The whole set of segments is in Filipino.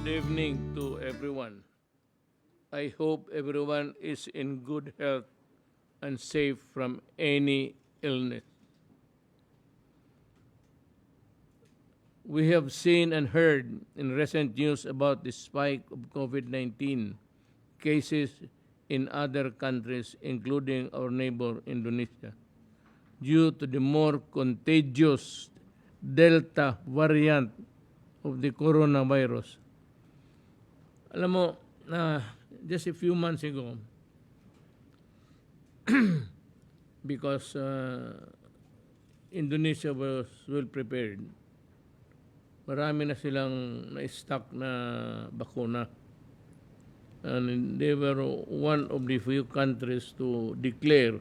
Good evening to everyone. I hope everyone is in good health and safe from any illness. We have seen and heard in recent news about the spike of COVID 19 cases in other countries, including our neighbor Indonesia, due to the more contagious Delta variant of the coronavirus. Alam mo, just a few months ago, because Indonesia was well prepared, marami na silang na-stock na bakuna. And they were one of the few countries to declare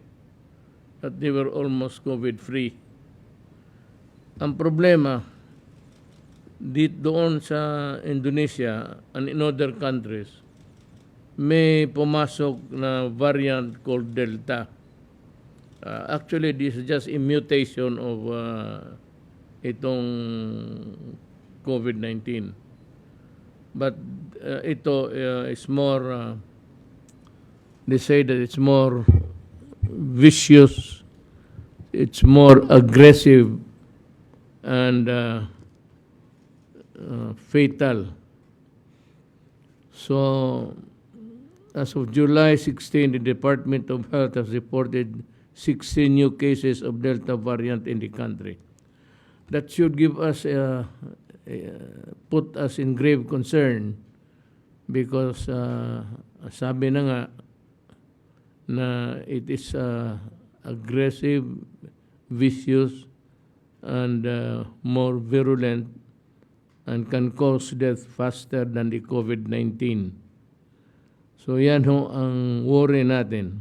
that they were almost COVID-free. Ang problema, doon sa Indonesia and in other countries, may pumasok na variant called Delta. Actually, this is just a mutation of itong COVID-19. But ito is more, they say that it's more vicious, it's more aggressive, and fatal. So, as of July 16, the Department of Health has reported 16 new cases of Delta variant in the country. That should give us, put us in grave concern because sabi na nga na it is aggressive, vicious, and more virulent and can cause death faster than the COVID-19. So yan ho ang worry natin.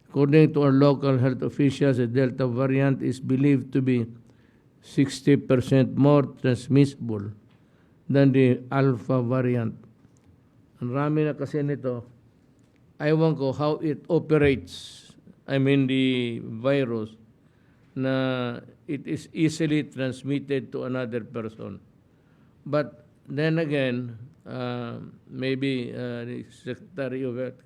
According to our local health officials, the Delta variant is believed to be 60% more transmissible than the Alpha variant. Ang rami na kasi nito, ewan ko how it operates, I mean the virus, na it is easily transmitted to another person. But then again, maybe the Secretary of Health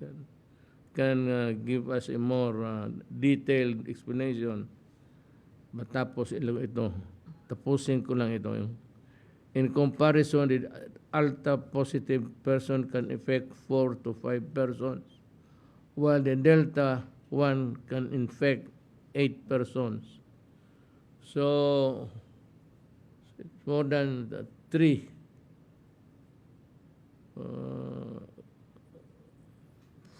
can give us a more detailed explanation. Matapos ito, tapusin ko lang ito. In comparison, the Alpha positive person can infect 4 to 5 persons, while the Delta one can infect 8 persons. So, more than 3. 5,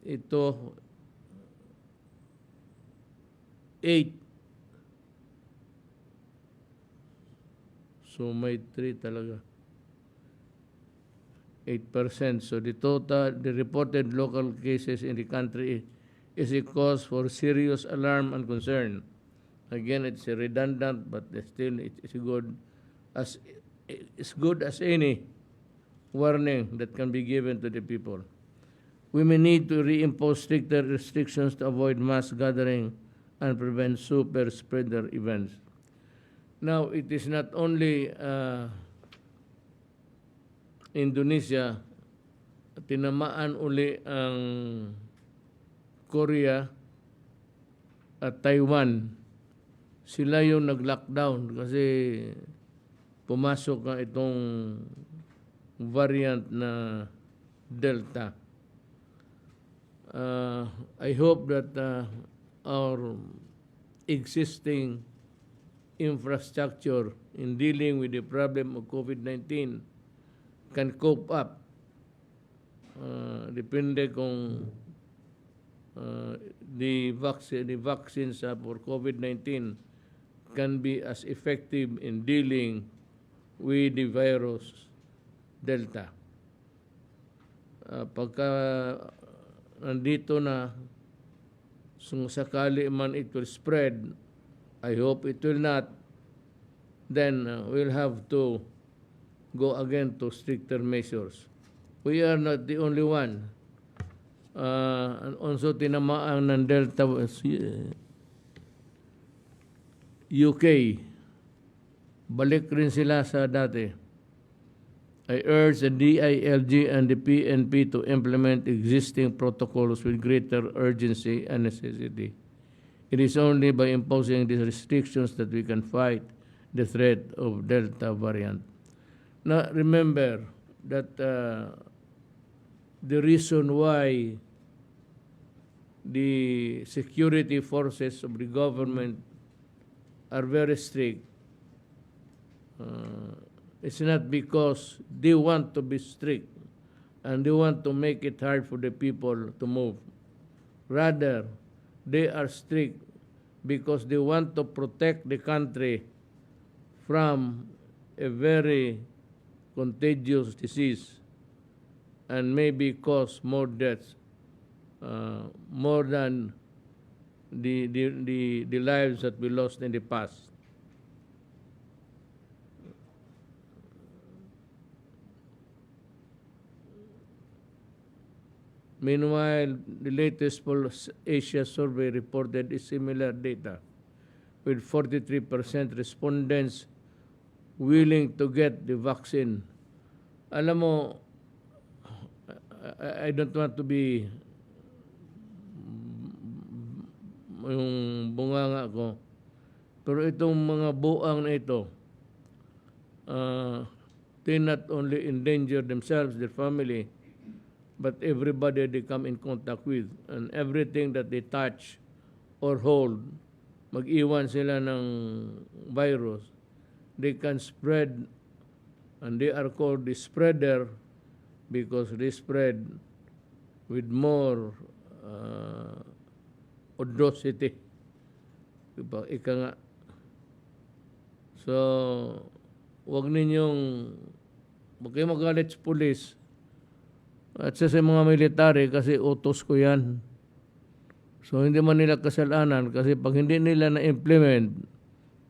ito, 8. So may 3 talaga. 8%. So the reported local cases in the country is a cause for serious alarm and concern. Again, it's redundant, but still it's good as any warning that can be given to the people. We may need to reimpose stricter restrictions to avoid mass gathering and prevent super spreader events. Now, it is not only Indonesia, tinamaan uli ang Korea at Taiwan. Sila yung nag-lockdown kasi pumasok nga itong variant na Delta. I hope that our existing infrastructure in dealing with the problem of COVID-19 can cope up. Depende kung the vaccines for COVID-19 can be as effective in dealing with the virus Delta. Pagka nandito na, sakali man it will spread, I hope it will not, then we'll have to go again to stricter measures. We are not the only one. And also tinamaan ng Delta UK. Balik rin sila sa dati. I urge the DILG and the PNP to implement existing protocols with greater urgency and necessity. It is only by imposing these restrictions that we can fight the threat of Delta variant. Now, remember that the reason why the security forces of the government are very strict, it's not because they want to be strict and they want to make it hard for the people to move. Rather, they are strict because they want to protect the country from a very contagious disease and maybe cause more deaths, more than the lives that we lost in the past. Meanwhile, the latest Pulse Asia survey reported similar data, with 43% respondents willing to get the vaccine. Alam mo, I don't want to be yung bunganga ko, pero itong mga buang na ito, they not only endanger themselves, their family, but everybody they come in contact with, and everything that they touch or hold, mag-iwan sila ng virus, they can spread, and they are called the spreader because they spread with more audacity. Ika nga. So, huwag kayo magalit sa pulis at sa mga military kasi utos ko yan. So, hindi man nila kasalanan kasi pag hindi nila na-implement,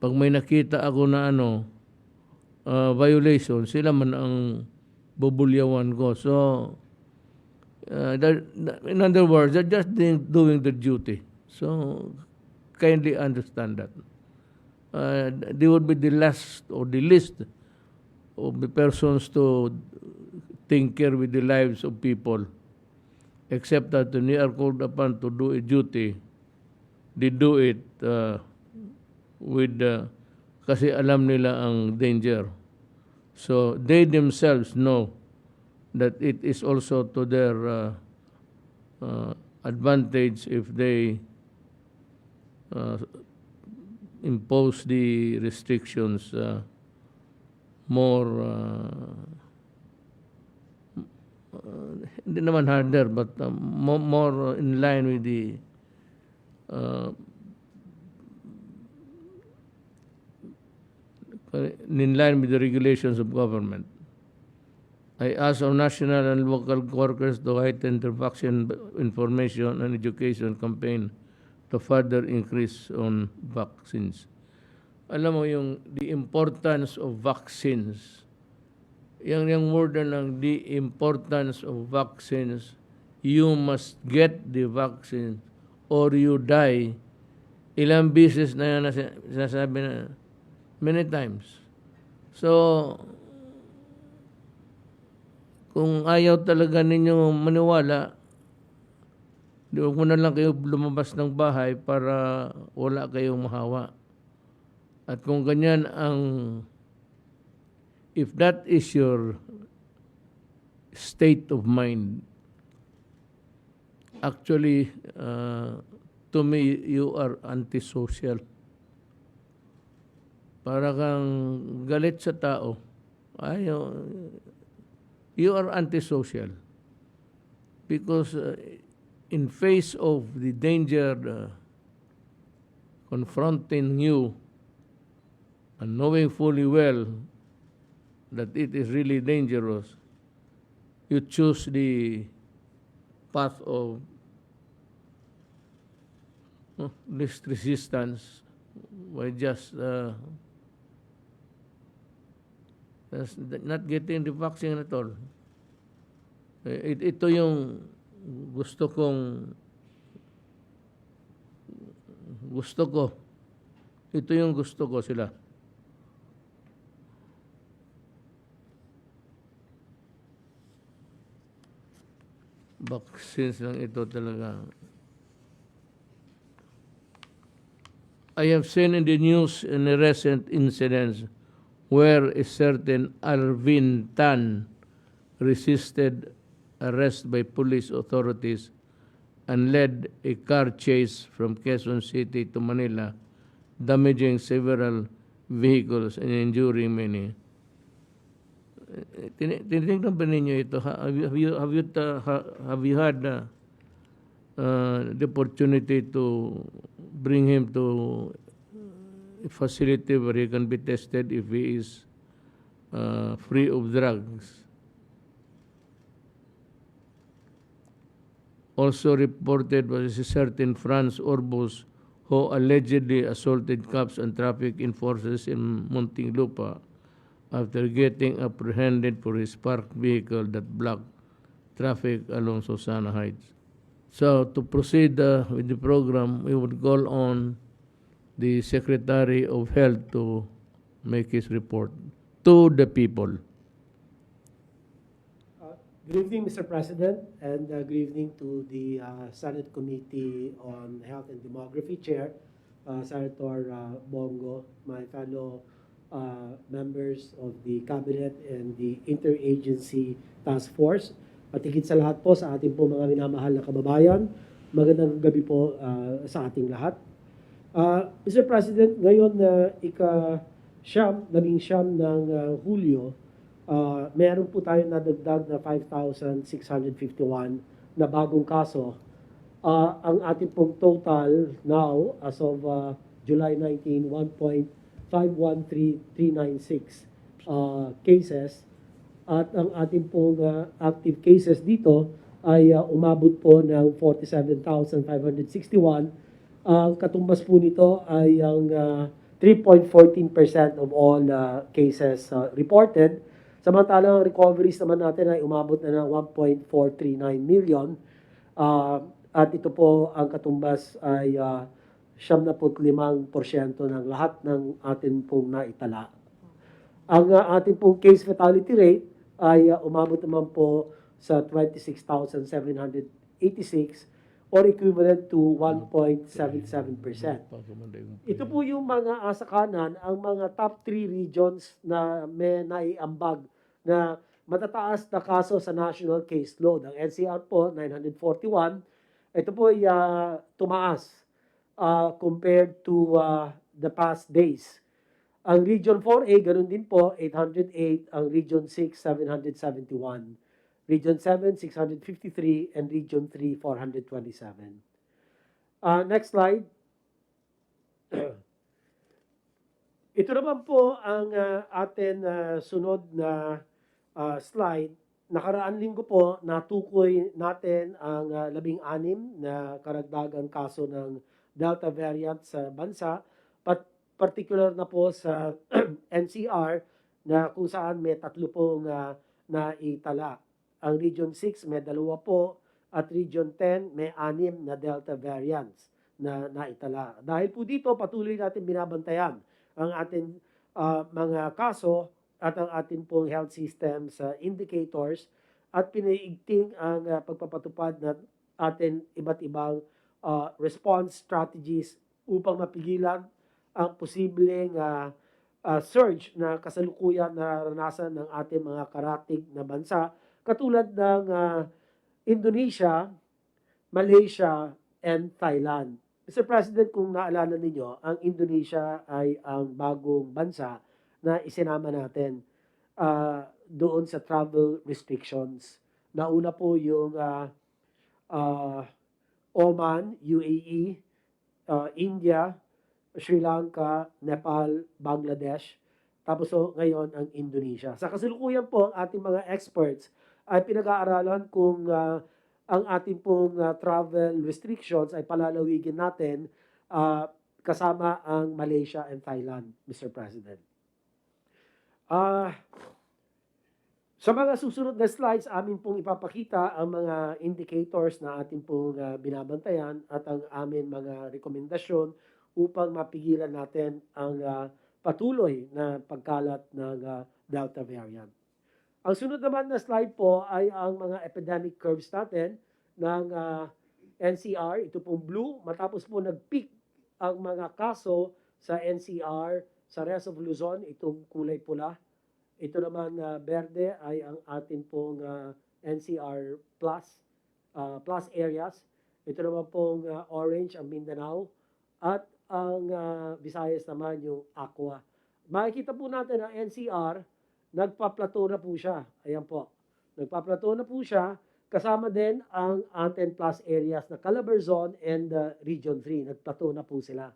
pag may nakita ako na violation, sila man ang bubulyawan ko. So, in other words, they're just doing their duty. So, kindly understand that. They would be the last or the least of the persons to tinker with the lives of people, except that when they are called upon to do a duty, they do it kasi alam nila ang danger. So they themselves know that it is also to their advantage if they impose the restrictions more hindi naman harder, but more in line with the regulations of government. I ask our national and local workers to heighten their vaccine information and education campaign to further increase on vaccines. Alam mo the importance of vaccines. Yung word na lang, the importance of vaccines, you must get the vaccine or you die. Ilang beses na yan sinasabi na, many times. So, kung ayaw talaga ninyo maniwala, huwag mo na lang kayo lumabas ng bahay para wala kayong mahawa. At kung ganyan if that is your state of mind, actually, to me, you are antisocial. Para kang galit sa tao. You are antisocial. Because in face of the danger confronting you and knowing fully well that it is really dangerous, you choose the path of least resistance by just not getting the vaccine at all. Ito yung gusto ko. Ito yung gusto ko sila. vaccines lang ito talaga. I have seen in the news in the recent incidents where a certain Arvin Tan resisted arrest by police authorities and led a car chase from Quezon City to Manila, damaging several vehicles and injuring many. Tinitingnan ba ninyo ito? Have you had the opportunity to bring him to a facility where he can be tested if he is free of drugs? Also reported was a certain Franz Orbos who allegedly assaulted cops and traffic enforcers in Muntinlupa after getting apprehended for his parked vehicle that blocked traffic along Susana Heights. So to proceed with the program, we would call on the Secretary of Health to make his report to the people. Good evening, Mr. President, and good evening to the Senate Committee on Health and Demography Chair, Senator Bongo, my fellow members of the Cabinet and the Interagency Task Force. At higit sa lahat po sa ating po mga minamahal na kababayan, magandang gabi po sa ating lahat. Mr. President, ngayon na labing siyam ng Hulyo, meron po tayo nadagdag na 5,651 na bagong kaso. Ang ating pong total now, as of July 19, 1.513396 cases. At ang ating pong active cases dito ay umabot po ng 47,561. Ang katumbas po nito ay ang 3.14% of all cases reported. Samantalang recoveries naman natin ay umabot na ng 1.439 million. At ito po ang katumbas ay 75% ng lahat ng atin pong naitala. Ang ating pong case fatality rate ay umabot naman po sa 26,786 or equivalent to 1.77%. Ito po yung mga sa kanan, ang mga top 3 regions na may naiambag na matataas na kaso sa national caseload. Ang NCR po, 941. Ito po ay tumaas compared to the past days. Ang Region 4A, ganun din po, 808. Ang Region 6, 771. Region 7, 653. And Region 3, 427. Next slide. Ito naman po ang atin sunod na slide. Nakaraan linggo po, natukoy natin ang 16 na karagdagang kaso ng Delta variant sa bansa. Particular na po sa NCR na kung saan may 3 pong naitala. Ang Region 6 may 2 po at Region 10 may 6 na Delta variants na naitala. Dahil po dito patuloy natin binabantayan ang ating mga kaso at ang ating pong health systems indicators at pinaiigting ang pagpapatupad ng ating iba't ibang response strategies upang mapigilan ang posibleng surge na kasalukuyan naranasan ng ating mga karatig na bansa katulad ng Indonesia, Malaysia, and Thailand. Mr. President, kung naalala ninyo, ang Indonesia ay ang bagong bansa na isinama natin doon sa travel restrictions. Nauna po yung Oman, UAE, India, Sri Lanka, Nepal, Bangladesh, tapos ngayon ang Indonesia. Sa kasalukuyan po, ang ating mga experts ay pinag-aaralan kung ang ating pong travel restrictions ay palalawigin natin kasama ang Malaysia and Thailand, Mr. President. Sa mga susunod na slides, amin pong ipapakita ang mga indicators na ating pong binabantayan at ang amin mga rekomendasyon upang mapigilan natin ang patuloy na pagkalat ng Delta variant. Ang sunod naman na slide po ay ang mga epidemic curves natin. ng NCR, ito pong blue, matapos po nag-peak ang mga kaso sa NCR, sa rest of Luzon, itong kulay pula. Ito naman berde ay ang atin pong NCR plus areas. Ito naman pong orange ang Mindanao at ang Visayas naman yung aqua. Makikita po natin ang NCR, nagpa-plateau na po siya. Ayan po. Nagpa-plateau na po siya. Kasama din ang ating plus areas na Calabarzon and Region 3. Nagplateau na po sila.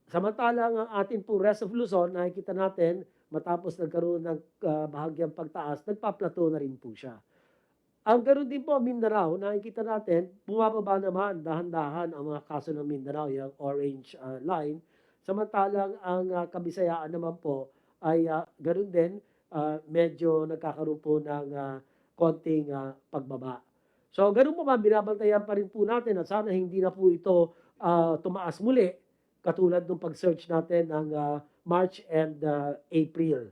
Samantalang ang ating po rest of Luzon, nakikita natin, matapos nagkaroon ng bahagyang pagtaas, nagpa-plateau na rin po siya. Ang ganoon din po, Mindanao, nakikita natin, bumababa naman dahan-dahan ang mga kaso ng Mindanao, yung orange line. Samantalang ang Kabisayaan naman po ay ganoon din, medyo nagkakaroon po ng konting pagbaba. So ganoon po ba, binabantayan pa rin po natin at sana hindi na po ito tumaas muli katulad ng pag-search natin ng March and April.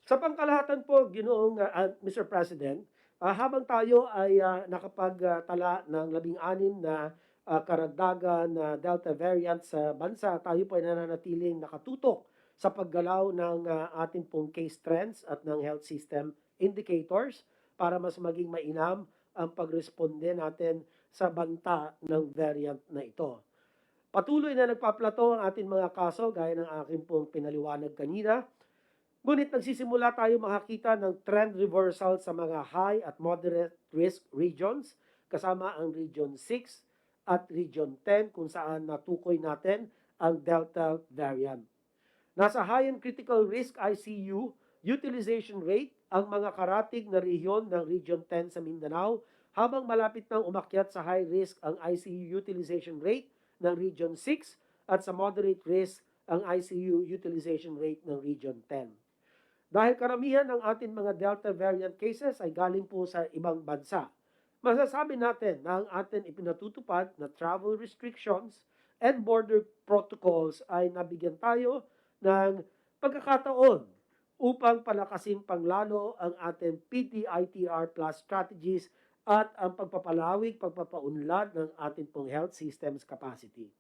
Sa pangkalahatan po, Ginoong Mr. President, habang tayo ay nakapagtala ng 16 na karagdagan na Delta variant sa bansa, tayo po ay nananatiling nakatutok sa paggalaw ng ating pong case trends at ng health system indicators para mas maging mainam ang pagresponde natin sa banta ng variant na ito. Patuloy na nagpaplato ang ating mga kaso gaya ng aking pong pinaliwanag kanina. Ngunit nagsisimula tayo makakita ng trend reversal sa mga high at moderate risk regions kasama ang Region 6 at Region 10 kung saan natukoy natin ang Delta variant. Nasa high and critical risk ICU utilization rate ang mga karatig na rehiyon ng Region 10 sa Mindanao habang malapit nang umakyat sa high risk ang ICU utilization rate ng Region 6 at sa moderate risk ang ICU utilization rate ng Region 10. Dahil karamihan ng ating mga Delta variant cases ay galing po sa ibang bansa, masasabi natin na ang ating ipinatutupad na travel restrictions and border protocols ay nabigyan tayo ng pagkakataon upang palakasin panglalo ang ating PDITR plus strategies at ang pagpapaunlad ng ating pong health systems capacity.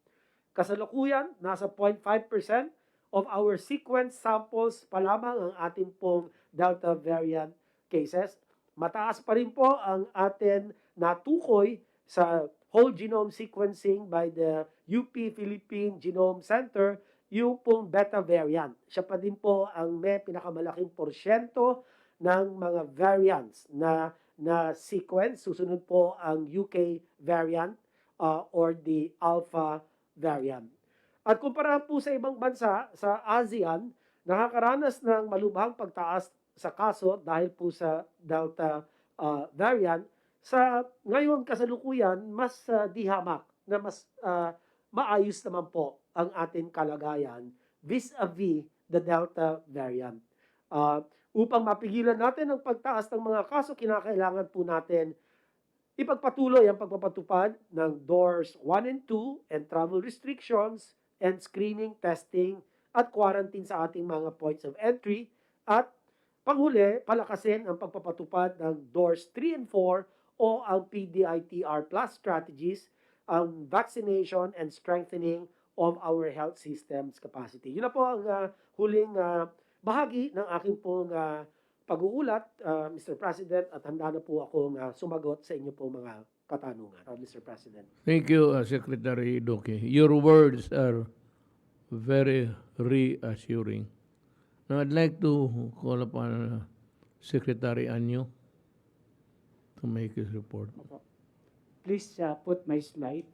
Kasalukuyan, nasa 0.5% of our sequence samples pa lamang ang ating pong Delta variant cases. Mataas pa rin po ang atin natukoy sa whole genome sequencing by the UP Philippine Genome Center, yung pong beta variant. Siya pa din po ang may pinakamalaking porsyento ng mga variants na sequence. Susunod po ang UK variant or the alpha variant. At kumpara po sa ibang bansa, sa ASEAN, nakakaranas ng malubhang pagtaas sa kaso dahil po sa Delta variant. Sa ngayon kasalukuyan, mas di hamak na mas maayos naman po ang ating kalagayan vis-a-vis the Delta variant. Upang mapigilan natin ang pagtaas ng mga kaso, kinakailangan po natin ipagpatuloy ang pagpapatupad ng DOORS 1 and 2 and travel restrictions and screening, testing, at quarantine sa ating mga points of entry. At panghuli, palakasin ang pagpapatupad ng DOORS 3 and 4 o ang PDITR plus strategies, ang vaccination and strengthening of our health systems capacity. Yun na po ang huling bahagi ng aking pong pag-uulat, Mr. President, at handa na po akong sumagot sa inyo po mga katanungan, Mr. President. Thank you, Secretary Duque. Your words are very reassuring. Now, I'd like to call upon Secretary Anyo to make his report. Please put my slide.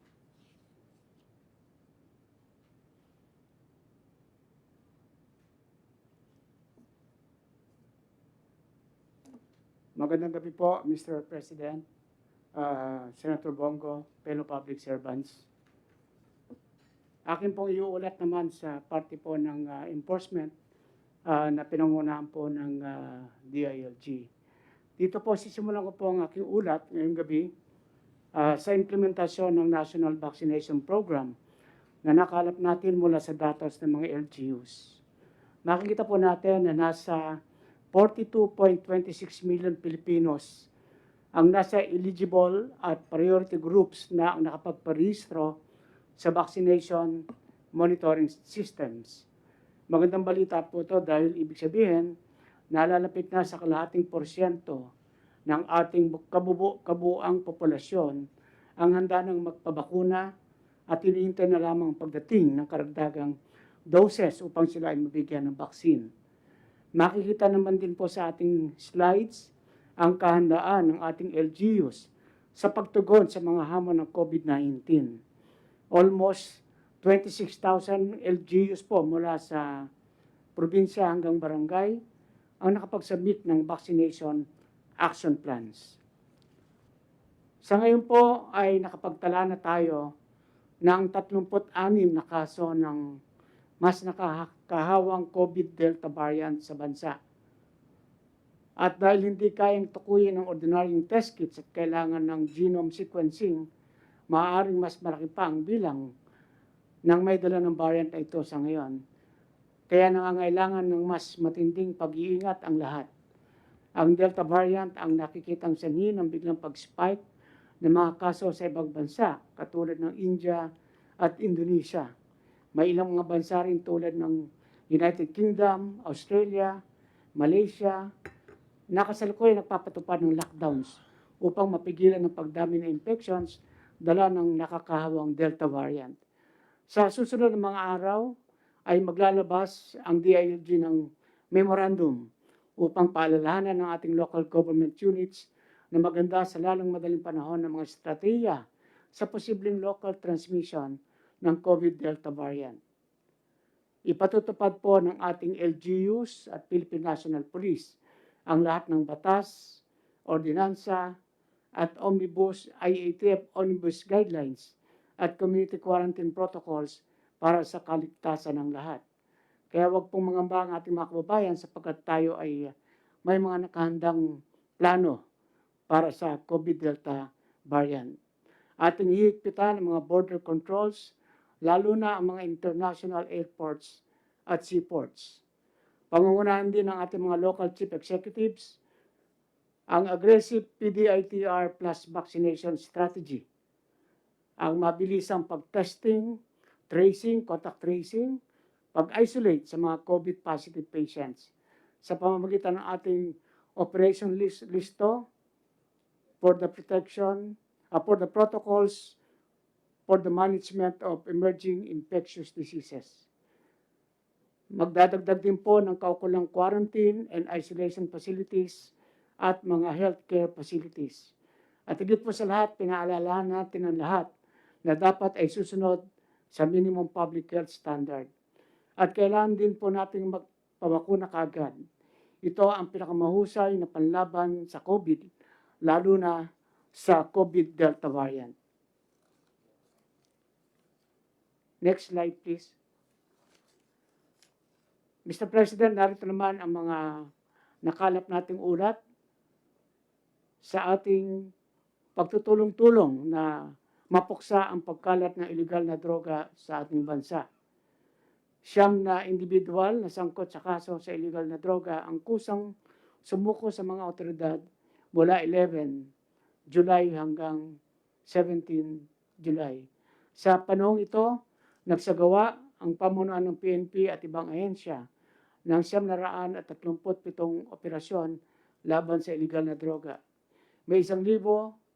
Magandang gabi po, Mr. President, Senator Bongo, fellow public servants. Akin pong iuulat naman sa parte po ng enforcement na pinangunahan po ng DILG. Dito po sisimulan ko po ang aking ulat ngayong gabi sa implementasyon ng National Vaccination Program na nakalap natin mula sa datos ng mga LGUs. Makikita po natin na nasa 42.26 million Filipinos ang nasa eligible at priority groups na ang nakapagparehistro sa vaccination monitoring systems. Magandang balita po ito dahil ibig sabihin, nalalapit na sa kalahating porsyento ng ating kabuuang populasyon ang handa ng magpabakuna at hinihintay na lamang pagdating ng karagdagang doses upang sila ay mabigyan ng vaccine. Makikita naman din po sa ating slides ang kahandaan ng ating LGUs sa pagtugon sa mga hamon ng COVID-19. Almost 26,000 LGUs po mula sa probinsya hanggang barangay ang nakapagsubmit ng vaccination action plans. Sa ngayon po ay nakapagtala na tayo ng 36 na kaso ng mas nakakahawang COVID Delta variant sa bansa. At dahil hindi kayang tukuyin ng ordinaryong test kits at kailangan ng genome sequencing, maaaring mas malaki pa ang bilang ng may dala ng variant na ito sa ngayon. Kaya nangangailangan ng mas matinding pag-iingat ang lahat. Ang Delta variant ang nakikitang sanhi ng biglang pag-spike ng mga kaso sa ibang bansa katulad ng India at Indonesia. May ilang mga bansa rin tulad ng United Kingdom, Australia, Malaysia, nakasalukuyan nagpapatupad ng lockdowns upang mapigilan ang pagdami ng infections dala ng nakakahawang Delta variant. Sa susunod ng mga araw ay maglalabas ang DILG ng memorandum upang paalalahanan ng ating local government units na maganda sa lalong madaling panahon ng mga estratehiya sa posibleng local transmission ng COVID Delta variant. Ipatutupad po ng ating LGUs at Philippine National Police ang lahat ng batas, ordinansa at IATF Omnibus Guidelines at Community Quarantine Protocols para sa kaligtasan ng lahat. Kaya wag pong mangamba ang ating mga kababayan sapagkat tayo ay may mga nakahandang plano para sa COVID Delta variant. Ating hihigpitan ang mga border controls, lalo na ang mga international airports at seaports. Pangungunahan din ng ating mga local chief executives ang aggressive PDITR plus vaccination strategy, ang mabilisang pag-testing, tracing, contact tracing, pag-isolate sa mga COVID positive patients sa pamamagitan ng ating Operation Listo for the protection, for the protocols for the management of emerging infectious diseases. Magdadagdag din po ng kaukulang quarantine and isolation facilities at mga healthcare facilities. At higit po sa lahat, pinaalalahan natin ang lahat na dapat ay susunod sa minimum public health standard. At kailangan din po natin magpabakuna kaagad. Ito ang pinakamahusay na panlaban sa COVID, lalo na sa COVID Delta variant. Next slide, please. Mr. President, narito naman ang mga nakalap nating ulat sa ating pagtutulong-tulong na mapuksa ang pagkalat ng illegal na droga sa ating bansa. 9 na individual na sangkot sa kaso sa illegal na droga ang kusang sumuko sa mga otoridad mula 11 July hanggang 17 July. Sa panahong ito, nagsagawa ang pamunuan ng PNP at ibang ahensya ng 937 operasyon laban sa illegal na droga. May 1,282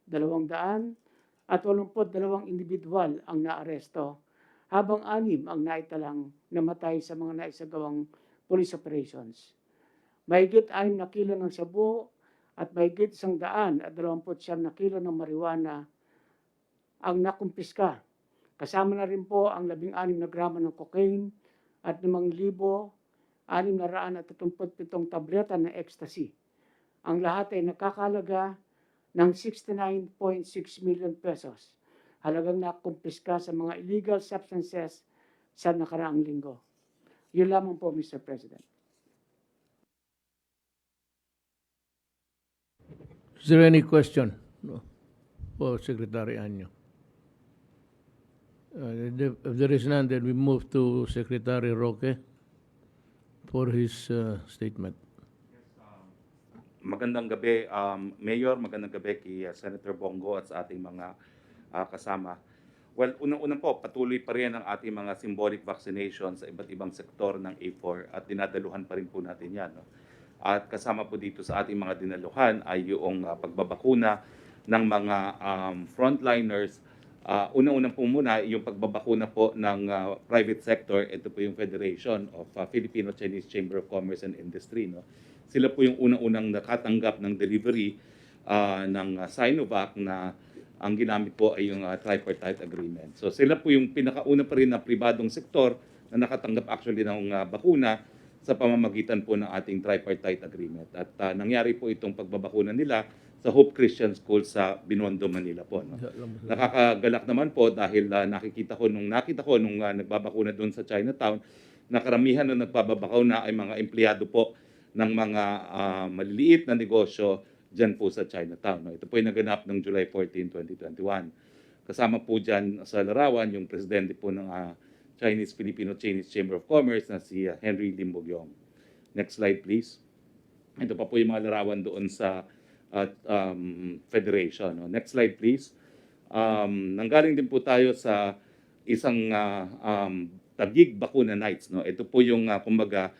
individual ang naaresto, habang 6 ang naitalang namatay sa mga naisagawang police operations. Mahigit 6 na kilo ng sabu at mahigit 129 na kilo ng marijuana ang nakumpiska. Kasama na rin po ang 16 na gramo ng cocaine at 5,637 tableta ng ecstasy. Ang lahat ay nakakalaga ng 69.6 million pesos. Halagang nakumpiska sa mga illegal substances sa nakaraang linggo. Yun lamang po, Mr. President. Is there any question for Secretary Anyo? If there is none, then we move to Secretary Roque for his statement. Magandang gabi, Mayor, magandang gabi kay Senator Bongo at sa ating mga kasama. Well, unang-unang po, patuloy pa rin ang ating mga symbolic vaccination sa iba't ibang sektor ng A4 at dinadaluhan pa rin po natin yan. No? At kasama po dito sa ating mga dinaluhan ay yung pagbabakuna ng mga frontliners. Unang-unang po muna yung pagbabakuna po ng private sector. Ito po yung Federation of Filipino-Chinese Chamber of Commerce and Industry. No? Sila po yung unang-unang nakatanggap ng delivery ng Sinovac na ang ginamit po ay yung tripartite agreement. So sila po yung pinakauna pa rin na pribadong sektor na nakatanggap actually ng bakuna sa pamamagitan po ng ating tripartite agreement. At nangyari po itong pagbabakuna nila sa Hope Christian School sa Binondo, Manila po. No? Nakakagalak naman po dahil nakita ko nung nagbabakuna doon sa Chinatown, na karamihan na nagpababakaw ay mga empleyado po ng mga maliliit na negosyo dyan po sa Chinatown. No? Ito po ay naganap ng July 14, 2021. Kasama po dyan sa larawan yung presidente po ng Filipino-Chinese Chamber of Commerce na si Henry Lim Bogyong. Next slide please. Ito pa po yung mga larawan doon sa Federation. No? Next slide please. Nanggaling din po tayo sa isang Taguig Bakuna Nights. No? Ito po yung kumbaga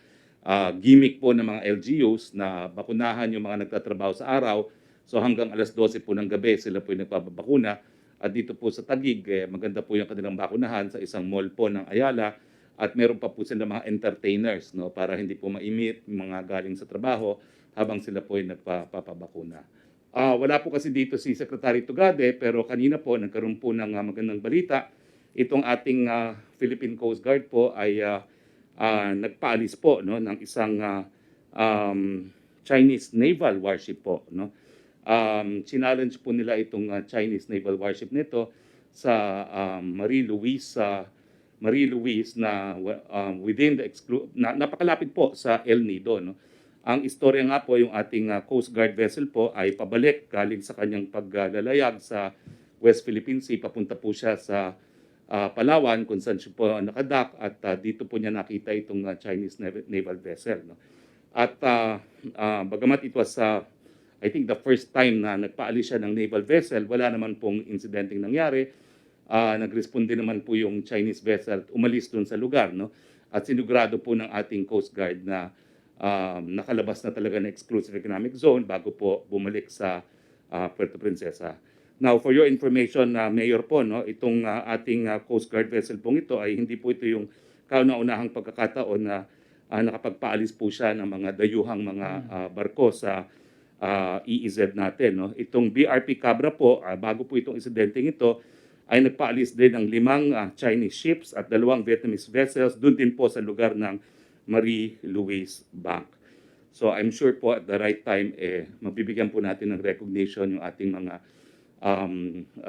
gimmick po ng mga LGUs na bakunahan yung mga nagtatrabaho sa araw. So hanggang alas 12 po ng gabi sila po yung nagpapabakuna. At dito po sa Taguig, maganda po yung kanilang bakunahan sa isang mall po ng Ayala. At meron pa po sila mga entertainers, no, para hindi po maimit mga galing sa trabaho habang sila po yung nagpapabakuna. Wala po kasi dito si Secretary Tugade, pero kanina po nagkaroon po ng magandang balita. Itong ating Philippine Coast Guard po ay nagpaalis po, no, ng isang Chinese naval warship po. No? Challenge po nila itong Chinese naval warship nito sa Marie Louise na within the napakalapit po sa El Nido. No? Ang istorya nga po, yung ating Coast Guard vessel po ay pabalik galing sa kanyang paglalayag sa West Philippine Sea. Papunta po siya sa Palawan kung saan siya po nakadak at dito po niya nakita itong Chinese naval vessel. No? At bagamat it was I think the first time na nagpaalis siya ng naval vessel, wala naman pong insidenteng nangyari. Nagresponde naman po yung Chinese vessel at umalis doon sa lugar. No? At sinigurado po ng ating Coast Guard na nakalabas na talaga ng exclusive economic zone bago po bumalik sa Puerto Princesa. Now, for your information, Mayor po, no, itong ating Coast Guard vessel pong ito ay hindi po ito yung kauna-unahang pagkakataon na nakapagpaalis po siya ng mga dayuhang mga barko sa EEZ natin. No. Itong BRP Cabra po, bago po itong insidenteng ito, ay nagpaalis din ng 5 Chinese ships at 2 Vietnamese vessels doon din po sa lugar ng Marie Louise Bank. So I'm sure po at the right time, mabibigyan po natin ng recognition yung ating mga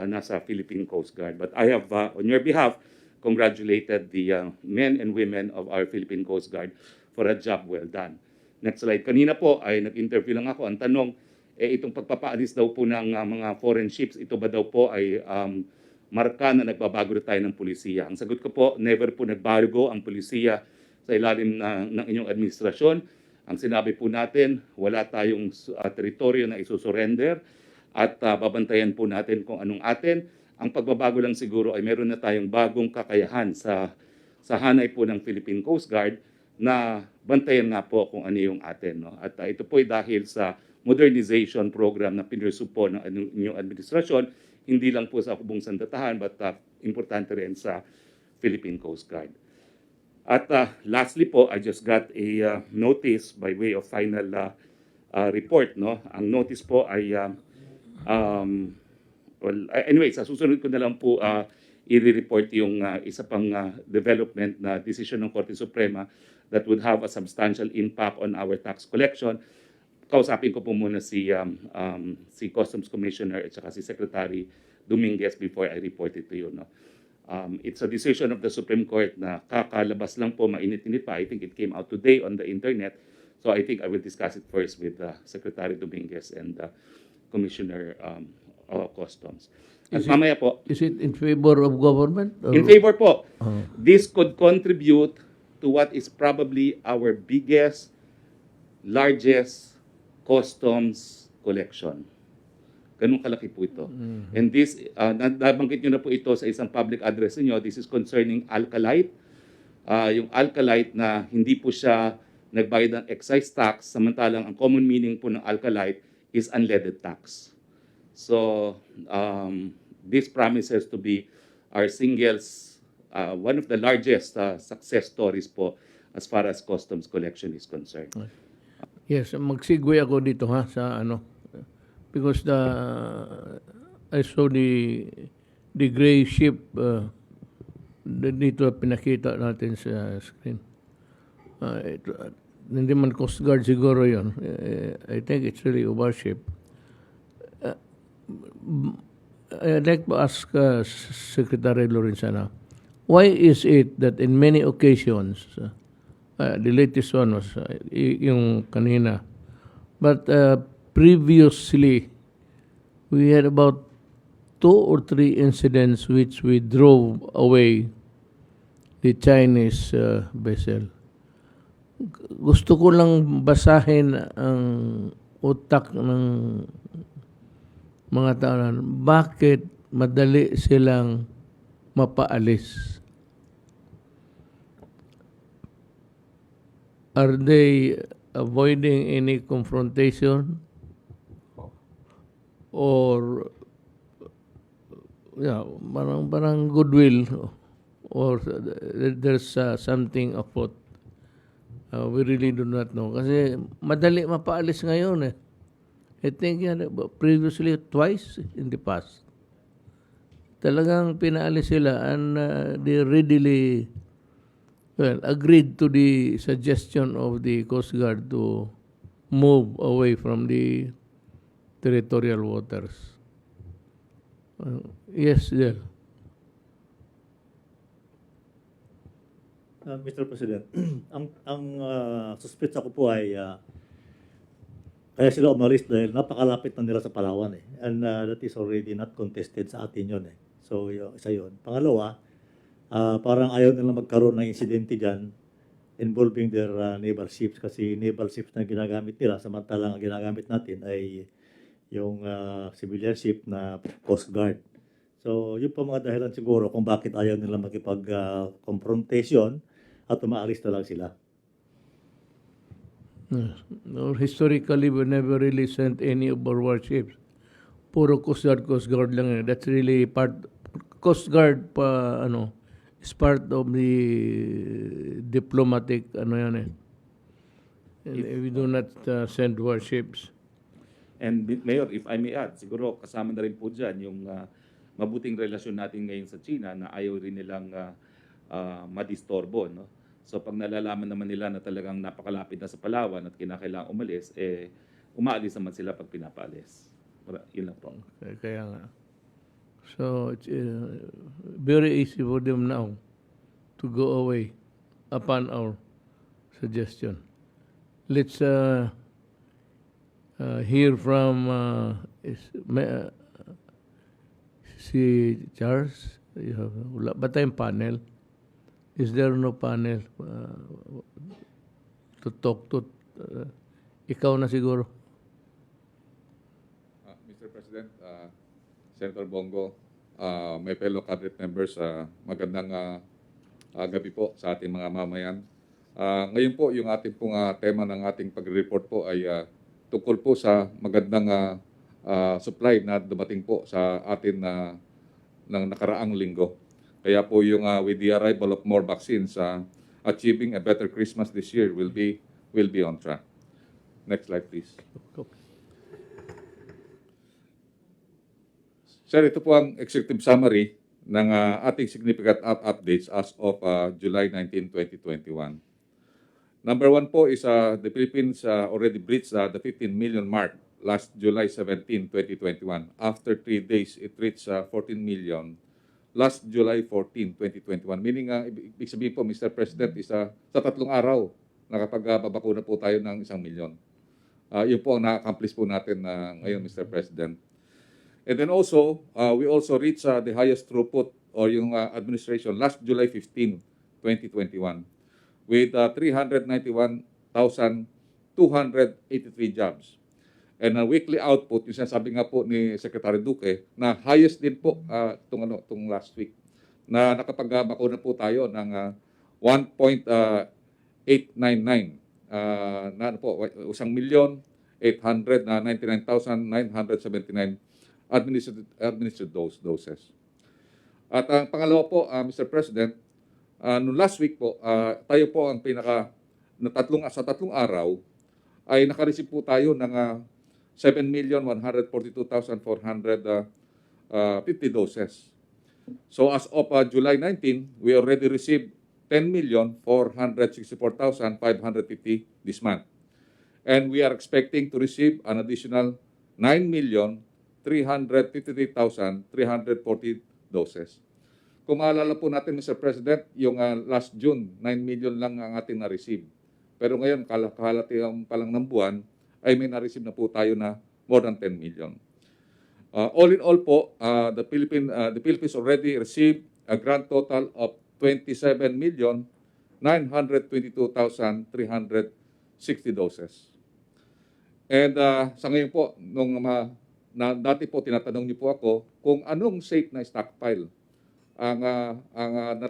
nasa Philippine Coast Guard. But I have, on your behalf, congratulated the men and women of our Philippine Coast Guard for a job well done. Next slide. Kanina po ay nag-interview lang ako. Ang tanong, itong pagpapaalis daw po ng mga foreign ships, ito ba daw po ay marka na nagbabago na tayo ng pulisiya? Ang sagot ko po, never po nagbago ang pulisiya sa ilalim ng inyong administrasyon. Ang sinabi po natin, wala tayong teritoryo na isusurrender at babantayan po natin kung anong atin. Ang pagbabago lang siguro ay meron na tayong bagong kakayahan sa hanay po ng Philippine Coast Guard na bantayan nga po kung ano yung atin. No? At ito po ay dahil sa modernization program na pinursu po ng inyong administrasyon, hindi lang po sa Hubong Sandatahan but importante rin sa Philippine Coast Guard. At lastly po, I just got a notice by way of final report. No? Ang notice po ay, anyway, sa susunod ko na lang po i-report yung isa pang development na decision ng Korte Suprema that would have a substantial impact on our tax collection. Kausapin ko po muna si Customs Commissioner at saka si Secretary Dominguez before I report it to you. No? It's a decision of the Supreme Court na kakalabas lang po, mainit-init pa. I think it came out today on the internet. So I think I will discuss it first with Secretary Dominguez and Commissioner of Customs. At mamaya po. Is it in favor of government? Or? In favor po. This could contribute to what is probably our biggest, largest customs collection. Ganun kalaki po ito. And this, nabanggit nyo na po ito sa isang public address niyo. This is concerning alkalite. Yung alkalite na hindi po siya nagbayad ng excise tax, samantalang ang common meaning po ng alkalite is unleaded tax. So, this promises to be our singles, one of the largest success stories po as far as customs collection is concerned. Yes, mag-segue ako dito ha sa ano because I saw the gray ship dito pinakita natin sa screen. Hindi man Coast Guard siguro 'yon. I think it's really a warship. I'd like to ask Secretary Lorenzana, why is it that in many occasions, the latest one was yung kanina, but previously we had about 2 or 3 incidents which we drove away the Chinese vessel. Gusto ko lang basahin ang utak ng mga taonan. Bakit madali silang mapaalis? Are they avoiding any confrontation? Or parang goodwill, or there's something afoot. We really do not know. Kasi madali mapaalis ngayon eh. I think previously twice in the past. Talagang pinaalis sila and they readily agreed to the suggestion of the Coast Guard to move away from the territorial waters. Yes, Del. Mr. President, ang suspect ko po ay kaya sila umalis dahil napakalapit na nila sa Palawan eh. And that is already not contested sa atin yun eh. So, isa yun. Pangalawa, parang ayaw nila magkaroon ng insidente dyan involving their naval ships kasi naval ships na ginagamit nila samantalang ang ginagamit natin ay yung civilian ship na Coast Guard. So, yun po mga dahilan siguro kung bakit ayaw nila makipag-confrontation at umaalis na lang sila. No, historically, we never really sent any of our warships. Puro Coast Guard lang yun. That's really Coast Guard is part of the diplomatic, yan eh. And we do not send warships. And Mayor, if I may add, siguro kasama na rin po dyan yung mabuting relasyon natin ngayon sa China na ayaw rin nilang madistorbo, no? So pag nalalaman naman nila na talagang napakalapit na sa Palawan at kinakailangan umalis, umaalis naman sila pag pinapaalis. Yun lang po. Kaya nga. So it's very easy for them now to go away upon our suggestion. Let's hear from si Charles. Wala ba tayong panel? Is there no panel to talk to? Ikaw na siguro. Mr. President, Senator Bongo, my fellow cabinet members, magandang gabi po sa ating mga mamayan. Ngayon po, yung ating pong tema ng ating pag-report po ay tungkol po sa magandang supply na dumating po sa atin ng nakaraang linggo. Kaya po yung with the arrival of more vaccines, achieving a better Christmas this year will be on track. Next slide, please. Sir, ito po ang executive summary ng ating significant updates as of July 19, 2021. Number 1 po is the Philippines already breached the 15 million mark last July 17, 2021. After 3 days, it reached 14 million last July 14, 2021. Meaning, ibig sabihin po, Mr. President, is sa 3 araw nakapag-babakuna po tayo ng 1 milyon. Yun po ang na-accomplish po natin ngayon, Mr. President. And then also, we also reached the highest throughput or yung administration last July 15, 2021 with 391,283 jobs. And ang weekly output, yung sinasabi nga po ni Secretary Duque, na highest din po itong last week, na nakapag-bakuna po tayo ng 1.899 na ano po, 1,899,979 administered doses. At ang pangalawa po, Mr. President, noong last week po, tayo po ang sa tatlong araw ay nakareceive po tayo ng 7,142,450 doses. So as of July 19, we already received 10,464,550 this month. And we are expecting to receive an additional 9,353,340 doses. Kung maalala po natin, Mr. President, yung last June, 9 million lang ang ating na-receive. Pero ngayon, kalahati pa lang ng buwan, ay may na-receive na po tayo na more than 10 million. All in all po, the Philippines already received a grand total of 27,922,360 doses. And sa ngayon po, dati po tinatanong niyo po ako kung anong safe na stockpile na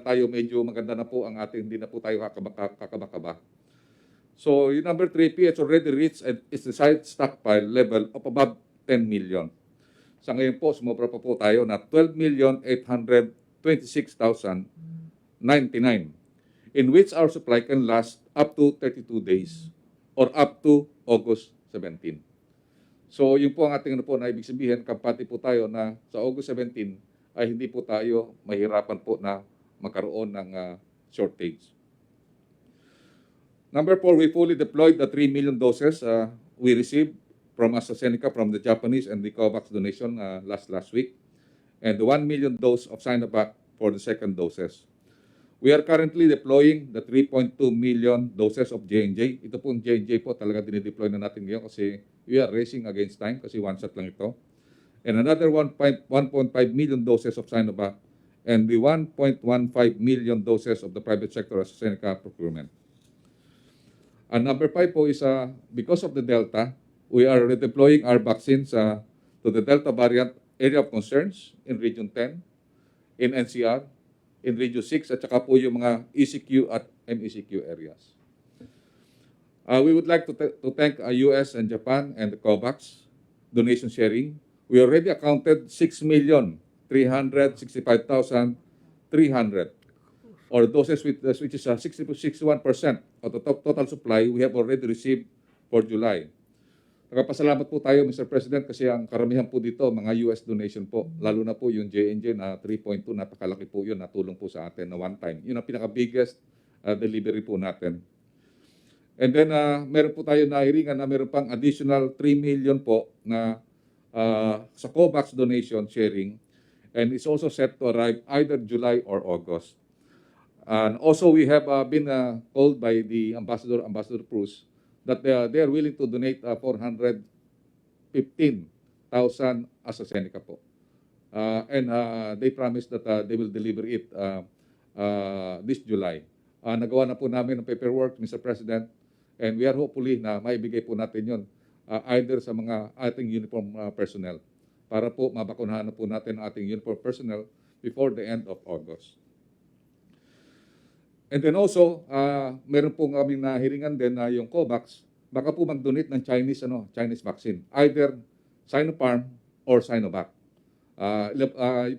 tayo medyo maganda na po ang ating, hindi na po tayo kakabakaba. So yung number 3, PH already reached its desired stockpile level of above 10 million. Sa ngayon po, sumobra pa po tayo na 12,826,099, in which our supply can last up to 32 days or up to August 17. So yun po ang ating na ibig sabihin, kapati po tayo na sa August 17 ay hindi po tayo mahirapan po na magkaroon ng shortage. Number 4, we fully deployed the 3 million doses we received from AstraZeneca from the Japanese and the COVAX donation last week, and the 1 million dose of Sinovac for the second doses. We are currently deploying the 3.2 million doses of J&J. Ito pong J&J po talaga dinideploy na natin ngayon kasi we are racing against time kasi one shot lang ito. And another 1.5 million doses of Sinovac and the 1.15 million doses of the private sector AstraZeneca procurement. And number 5 po is because of the Delta, we are redeploying our vaccines to the Delta variant area of concerns in Region 10, in NCR, in Region 6, at saka po yung mga ECQ at MECQ areas. We would like to thank US and Japan and the COVAX donation sharing. We already accounted 6,365,300 or doses which is 61% of the total supply we have already received for July. Nagpapasalamat po tayo, Mr. President, kasi ang karamihan po dito, mga US donation po, lalo na po yung J&J na 3.2, napakalaki po yun, natulong po sa atin na one time. Yun ang pinaka-biggest delivery po natin. And then, meron po tayo nahiringan na meron pang additional 3 million po na sa COVAX donation sharing, and it's also set to arrive either July or August. And also, we have been told by the Ambassador Cruz, that they are willing to donate 415,000 AstraZeneca po. And they promised that they will deliver it this July. Nagawa na po namin ang paperwork, Mr. President, and we are hopefully na maibigay po natin yon either sa mga ating uniform personnel para po mabakunahan na po natin ang ating uniform personnel before the end of August. And then also, meron po kaming nahiringan din na yung COVAX, baka po mag-donate ng Chinese vaccine, either Sinopharm or Sinovac.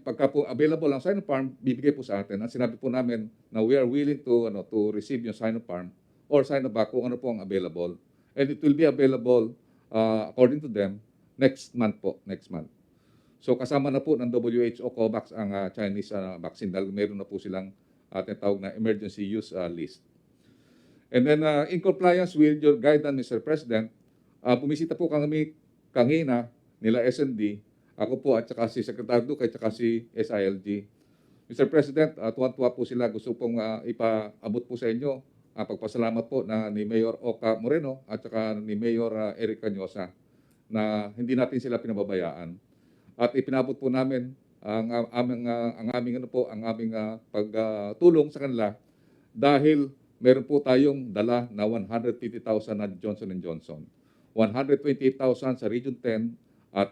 Pagka po available ang Sinopharm, bibigay po sa atin. At sinabi po namin na we are willing to receive yung Sinopharm or Sinovac kung ano po ang available. And it will be available, according to them, next month. So kasama na po ng WHO COVAX ang Chinese vaccine dahil meron na po silang tinatawag na emergency use list. And then in compliance with your guidance, Mr. President, bumisita po kami kanina nila SND, ako po at saka si Secretary Duque at saka si SILG. Mr. President, tuwan-tuwa po sila. Gusto pong ipaabot po sa inyo pagpasalamat po ni Mayor Oka Moreno at saka ni Mayor Eric Cañosa na hindi natin sila pinababayaan. At ipinabot po namin ang aming pagtulong sa kanila dahil meron po tayong dala na 150,000 na Johnson & Johnson. 128,000 sa Region 10, at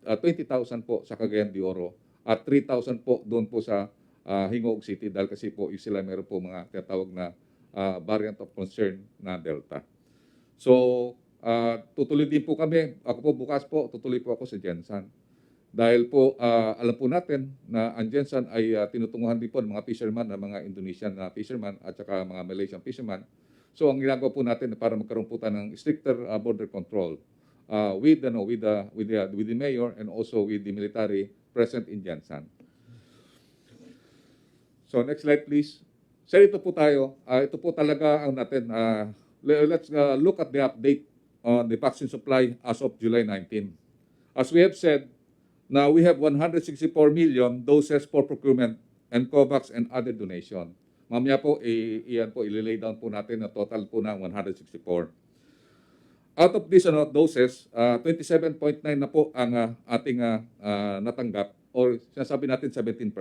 20,000 po sa Cagayan de Oro, at 3,000 po doon po sa Hingog City dahil kasi po yung sila meron po mga tinatawag na variant of concern na Delta. So, tutuloy din po kami. Ako po bukas po, tutuloy po ako sa Jensan. Dahil po, alam po natin na ang Jensan ay tinutunguhan din po ng mga fisherman, ng mga Indonesian na fisherman at saka mga Malaysian fisherman. So, ang ginagawa po natin para magkaroon po tayo ng stricter border control with the mayor and also with the military present in Jensan. So, next slide please. Sir, ito po tayo. Ito po talaga ang natin. Let's look at the update on the vaccine supply as of July 19. As we have said, now we have 164 million doses for procurement and COVAX and other donation. Mamaya po, iyan po, ililay down po natin na total po ng 164. Out of these doses, 27.9 na po ang ating natanggap or sinasabi natin 17%.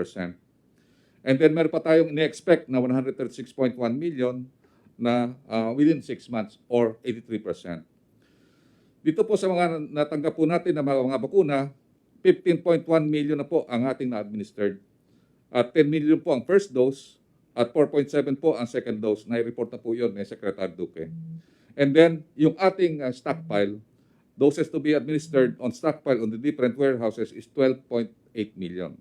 And then meron pa tayong ini-expect na 136.1 million na within 6 months or 83%. Dito po sa mga natanggap po natin na mga bakuna, 15.1 million na po ang ating na-administered. At 10 million po ang first dose at 4.7 po ang second dose. Na-report na po yun ni Secretary Duque. And then yung ating stockpile, doses to be administered on stockpile on the different warehouses is 12.8 million.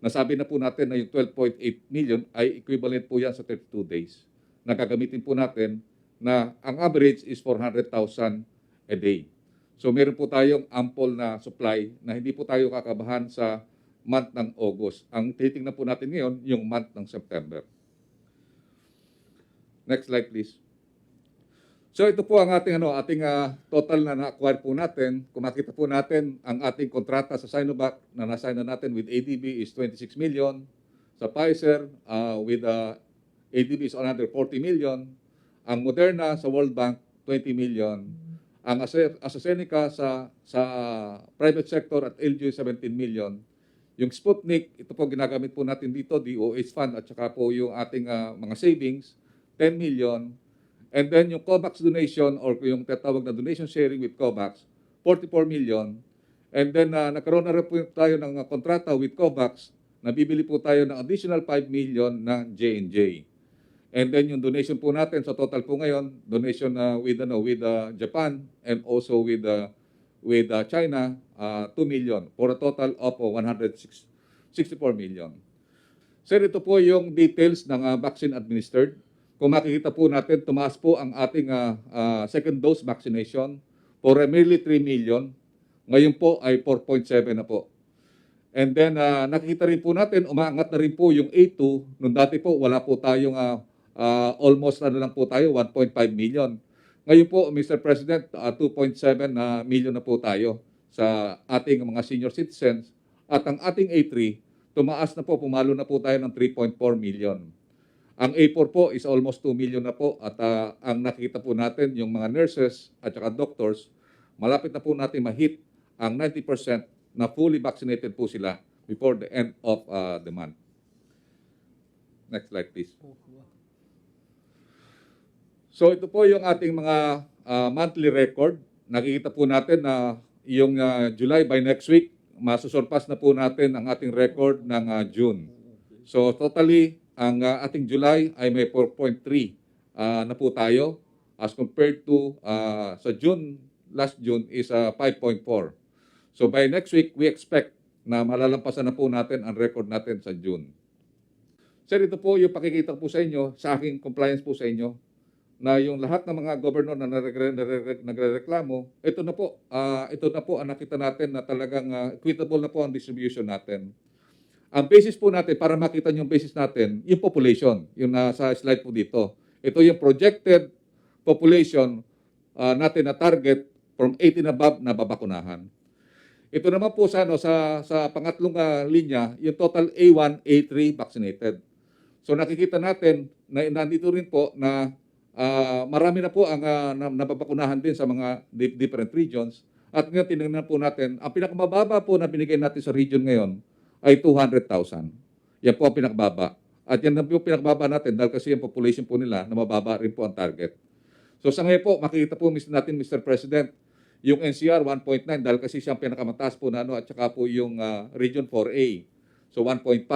Nasabi na po natin na yung 12.8 million ay equivalent po yan sa 32 days. Nagagamitin po natin na ang average is 400,000 a day. So meron po tayong ample na supply na hindi po tayo kakabahan sa month ng August. Ang titingnan po natin ngayon, yung month ng September. Next slide please. So ito po ang ating total na na-acquire po natin. Kung makita po natin, ang ating kontrata sa Sinovac na na-sign na natin with ADB is 26 million. Sa Pfizer, with ADB is another 40 million. Ang Moderna sa World Bank, 20 million. Ang AstraZeneca sa private sector at LG, 17 million. Yung Sputnik, ito po ginagamit po natin dito, DOH Fund at saka po yung ating mga savings, 10 million. And then yung COVAX donation or yung tatawag na donation sharing with COVAX, 44 million. And then nagkaroon na rin po tayo ng kontrata with COVAX, nabibili po tayo ng additional 5 million na J&J. And then yung donation po natin sa total po ngayon, donation with Japan and also with China, 2 million for a total of 164 million. Sir, ito po yung details ng vaccine administered. Kung makikita po natin, tumaas po ang ating second dose vaccination for merely 3 million. Ngayon po ay 4.7 na po. And then nakikita rin po natin, umaangat na rin po yung A2. Noong dati po, wala po tayong almost lang po tayo, 1.5 million. Ngayon po, Mr. President, 2.7 million na po tayo sa ating mga senior citizens. At ang ating A3, tumaas na po, pumalo na po tayo ng 3.4 million. Ang A4 po is almost 2 million na po at ang nakita po natin yung mga nurses at saka doctors, malapit na po natin ma-hit ang 90% na fully vaccinated po sila before the end of the month. Next slide please. So ito po yung ating mga monthly record. Nakikita po natin na yung July by next week, masusurpass na po natin ang ating record ng June. So totally, ang ating July ay may 4.3 na po tayo as compared to sa June, last June is 5.4. So by next week, we expect na malalampasan na po natin ang record natin sa June. Sir, ito po yung pakikita po sa inyo, sa aking compliance po sa inyo, na yung lahat ng mga governor na nagrereklamo, ito na po ang nakita natin na talagang equitable na po ang distribution natin. Ang basis po natin, para makita nyo yung basis natin, yung population, yung nasa slide po dito. Ito yung projected population natin na target from 18 above na babakunahan. Ito naman po sa pangatlong linya, yung total A1, A3 vaccinated. So nakikita natin na nandito rin po na marami na po ang nababakunahan din sa mga different regions. At ngayon tinignan po natin, ang pinakamababa po na binigay natin sa region ngayon ay 200,000. Yan po ang pinakababa. At yan na po pinakababa natin dahil kasi yung population po nila na mababa rin po ang target. So sa ngayon po, makikita po natin, Mr. President, Yung NCR 1.9 dahil kasi siyang pinakamataas po na ano, at saka po yung Region 4A. So 1.5.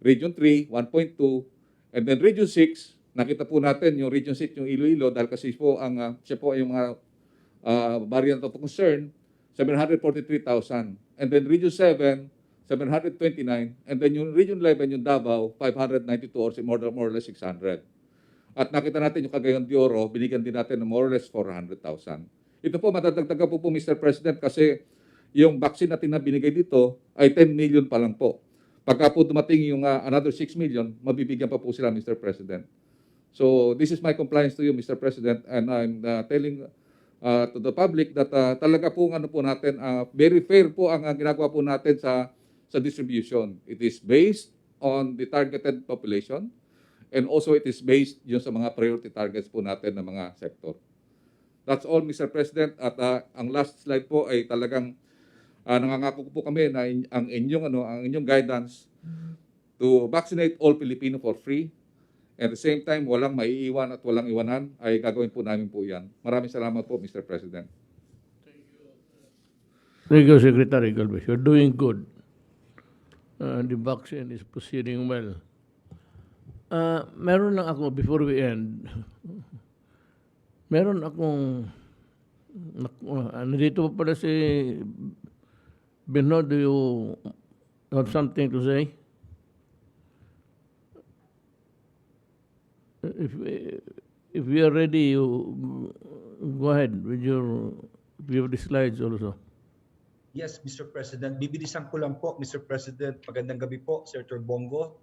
Region 3, 1.2. And then Region 6, nakita po natin yung Region 6, yung Iloilo, dahil kasi po siya po yung mga variant of concern, 743,000. And then Region 7, 729. And then yung Region 11, yung Davao, 592 or more or less 600. At nakita natin yung Cagayan de Oro, binigyan din natin ng more or less 400,000. Ito po, matadagdagan po Mr. President, kasi yung vaccine natin na binigay dito ay 10 million pa lang po. Pagka po dumating yung another 6 million, mabibigyan pa po sila, Mr. President. So this is my compliance to you, Mr. President, and I'm telling to the public that talaga po ano po natin, very fair po ang ginagawa po natin sa distribution. It is based on the targeted population, and also it is based yun sa mga priority targets po natin ng mga sector. That's all, Mr. President. At ang last slide po ay talagang nangangako po kami na ang inyong guidance to vaccinate all Filipino for free. At the same time, walang maiiwan at walang iwanan ay gagawin po namin po yan. Maraming salamat po, Mr. President. Thank you, Secretary Galvez. You're doing good. The vaccine is proceeding well. Meron lang ako, before we end, meron akong, nandito pa pala si Bernard, do you have something to say? If we are ready, you go ahead with your the slides also. Yes, Mr. President. Bibilisan ko lang po, Mr. President. Magandang gabi po, Senator Bongo,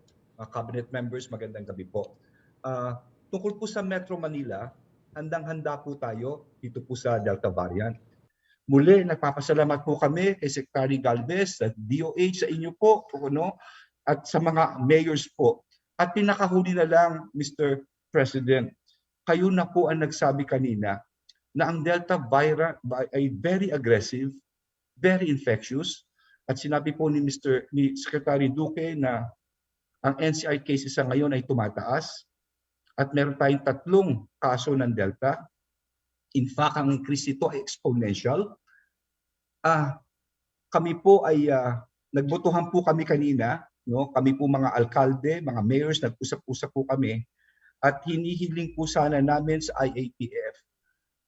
cabinet members, magandang gabi po. Tungkol po sa Metro Manila, handang-handa po tayo dito po sa Delta variant. Muli, nagpapasalamat po kami kay Secretary Galvez, sa DOH, sa inyo po, at sa mga mayors po. At pinakahuli na lang, Mr. President, kayo na po ang nagsabi kanina na ang Delta variant ay very aggressive, very infectious. At sinabi po ni Secretary Duque na ang NCI cases sa ngayon ay tumataas at meron tayong 3 kaso ng Delta. In fact, ang increase ito ay exponential. Kami po ay nagbotohan po kami kanina, no? Kami po mga alkalde, mga mayors, nag-usap-usap po kami at hinihiling po sana namin sa IATF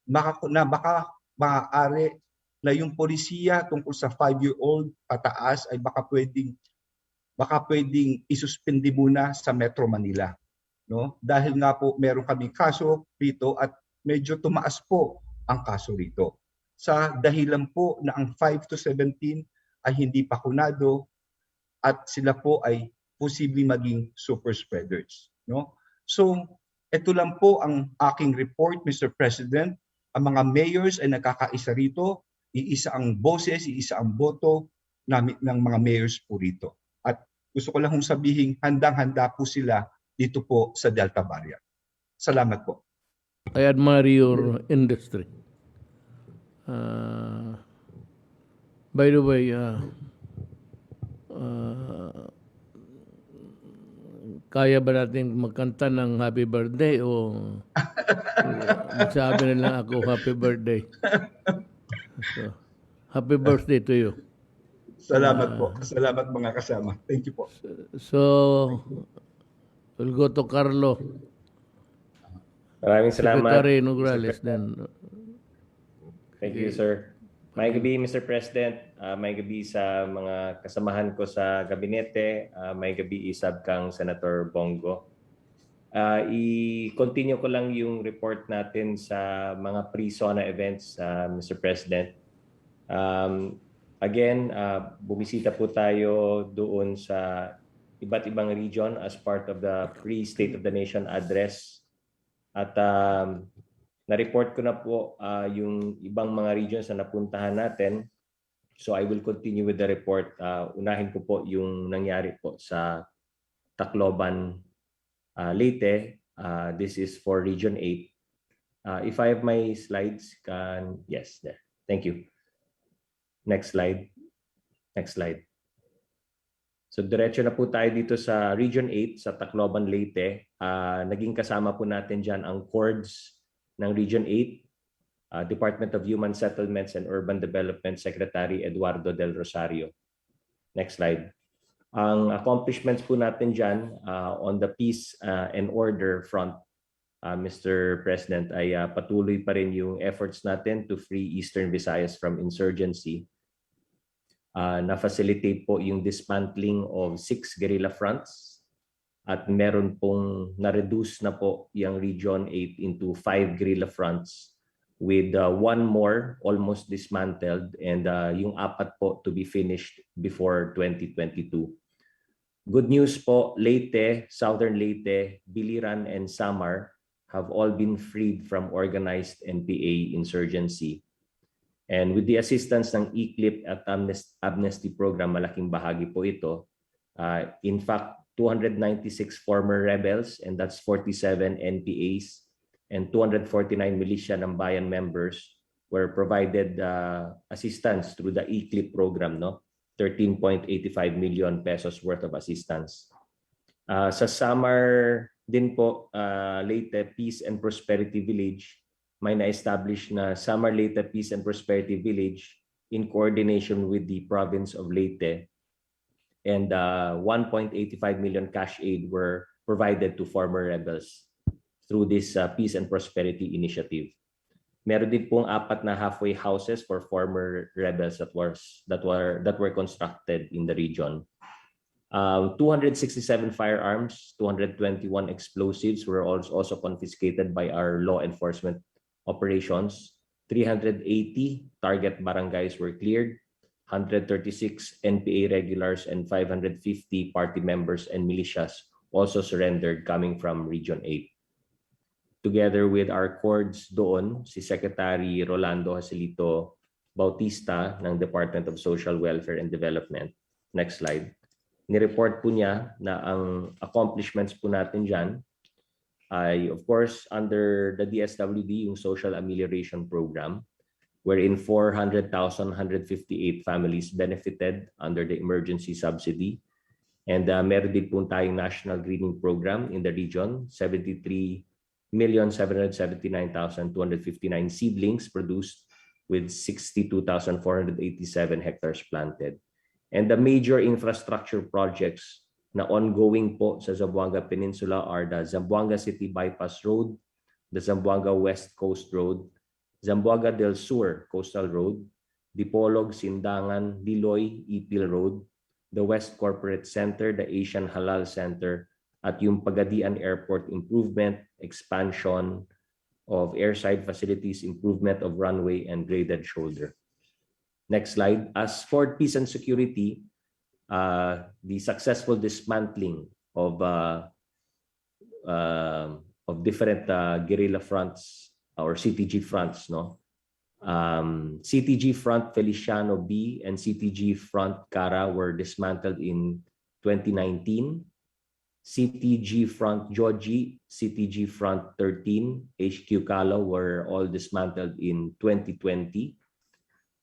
na baka maaari na yung polisiya tungkol sa 5-year-old pataas ay baka pwedeng isuspindi muna sa Metro Manila, no? Dahil nga po meron kaming kaso rito at medyo tumaas po ang kaso rito. Sa dahilan po na ang 5 to 17 ay hindi bakunado at sila po ay posibleng maging super spreaders, no? So, ito lang po ang aking report, Mr. President. Ang mga mayors ay nagkakaisa rito, iisa ang boses, iisa ang boto ng mga mayors po rito. At gusto ko lang sabihin, handang-handa po sila dito po sa Delta variant. Salamat po. I admire your industry. By the way, kaya ba natin magkanta ng happy birthday o magsabi na lang ako happy birthday? So, happy birthday to you. Salamat po. Salamat mga kasama. Thank you po. So, we'll go to Carlo. Maraming salamat. Secretary Nograles then. Thank you, sir. May gabi, Mr. President. May gabi sa mga kasamahan ko sa gabinete. May gabi isab kang Senator Bongo. I-continue ko lang yung report natin sa mga pre-SONA events, Mr. President. Again, bumisita po tayo doon sa iba't ibang region as part of the pre-State of the Nation address. At na-report ko na po yung ibang mga regions na napuntahan natin. So I will continue with the report. Unahin ko po yung nangyari po sa Tacloban, Leyte. This is for Region 8. If I have my slides, yes, there. Thank you. Next slide. Next slide. So diretso na po tayo dito sa Region 8 sa Tacloban, Leyte. Naging kasama po natin dyan ang CORDS ng Region 8. Department of Human Settlements and Urban Development Secretary Eduardo Del Rosario. Next slide. Ang accomplishments po natin dyan on the peace and order front, Mr. President, ay patuloy pa rin yung efforts natin to free Eastern Visayas from insurgency. Na-facilitate po yung dismantling of 6 guerrilla fronts at meron pong na-reduce na po yung Region 8 into 5 guerrilla fronts with one more almost dismantled and yung 4 po to be finished before 2022. Good news po, Leyte, Southern Leyte, Biliran, and Samar have all been freed from organized NPA insurgency. And with the assistance ng ECLIP at Amnesty Program, malaking bahagi po ito. In fact, 296 former rebels, and that's 47 NPAs, and 249 militia ng bayan members were provided assistance through the ECLIP program, no? 13.85 million pesos worth of assistance. Sa Samar din po, Leyte Peace and Prosperity Village, may na-establish na Samar Leyte Peace and Prosperity Village in coordination with the province of Leyte, and 1.85 million cash aid were provided to former rebels through this Peace and Prosperity Initiative. Meron din pong 4 na halfway houses for former rebels that were constructed in the region. 267 firearms, 221 explosives were also confiscated by our law enforcement operations. 380 target barangays were cleared. 136 NPA regulars and 550 party members and militias also surrendered coming from Region 8. Together with our cords doon, si Secretary Rolando Jacelito Bautista ng Department of Social Welfare and Development. Next slide. Nireport po niya na ang accomplishments po natin dyan ay, of course, under the DSWD, yung Social Amelioration Program, wherein 400,158 families benefited under the emergency subsidy. And meron din po tayong National Greening Program in the region, 73,779,259 seedlings produced with 62,487 hectares planted. And the major infrastructure projects na ongoing po sa Zamboanga Peninsula are the Zamboanga City Bypass Road, the Zamboanga West Coast Road, Zamboanga del Sur Coastal Road, Dipolog, Sindangan, Liloy, Ipil Road, the West Corporate Center, the Asian Halal Center, at yung Pagadian Airport improvement, expansion of airside facilities, improvement of runway, and graded shoulder. Next slide. As for peace and security, the successful dismantling of different guerrilla fronts or CTG fronts, no? CTG Front Feliciano B and CTG Front Cara were dismantled in 2019. CTG Front Joji, CTG Front 13, HQ Calo were all dismantled in 2020.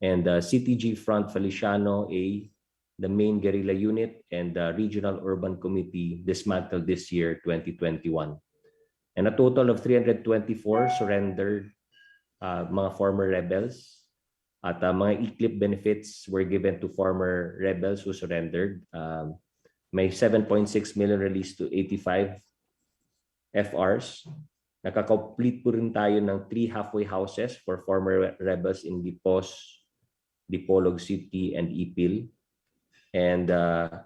And CTG Front Feliciano A, the main guerrilla unit, and the Regional Urban Committee dismantled this year, 2021. And a total of 324 surrendered mga former rebels. At mga ECLIP benefits were given to former rebels who surrendered. May 7.6 million released to 85 FRs. Nakaka-complete po rin tayo ng 3 halfway houses for former rebels in Dipos, Dipolog City, and Ipil. And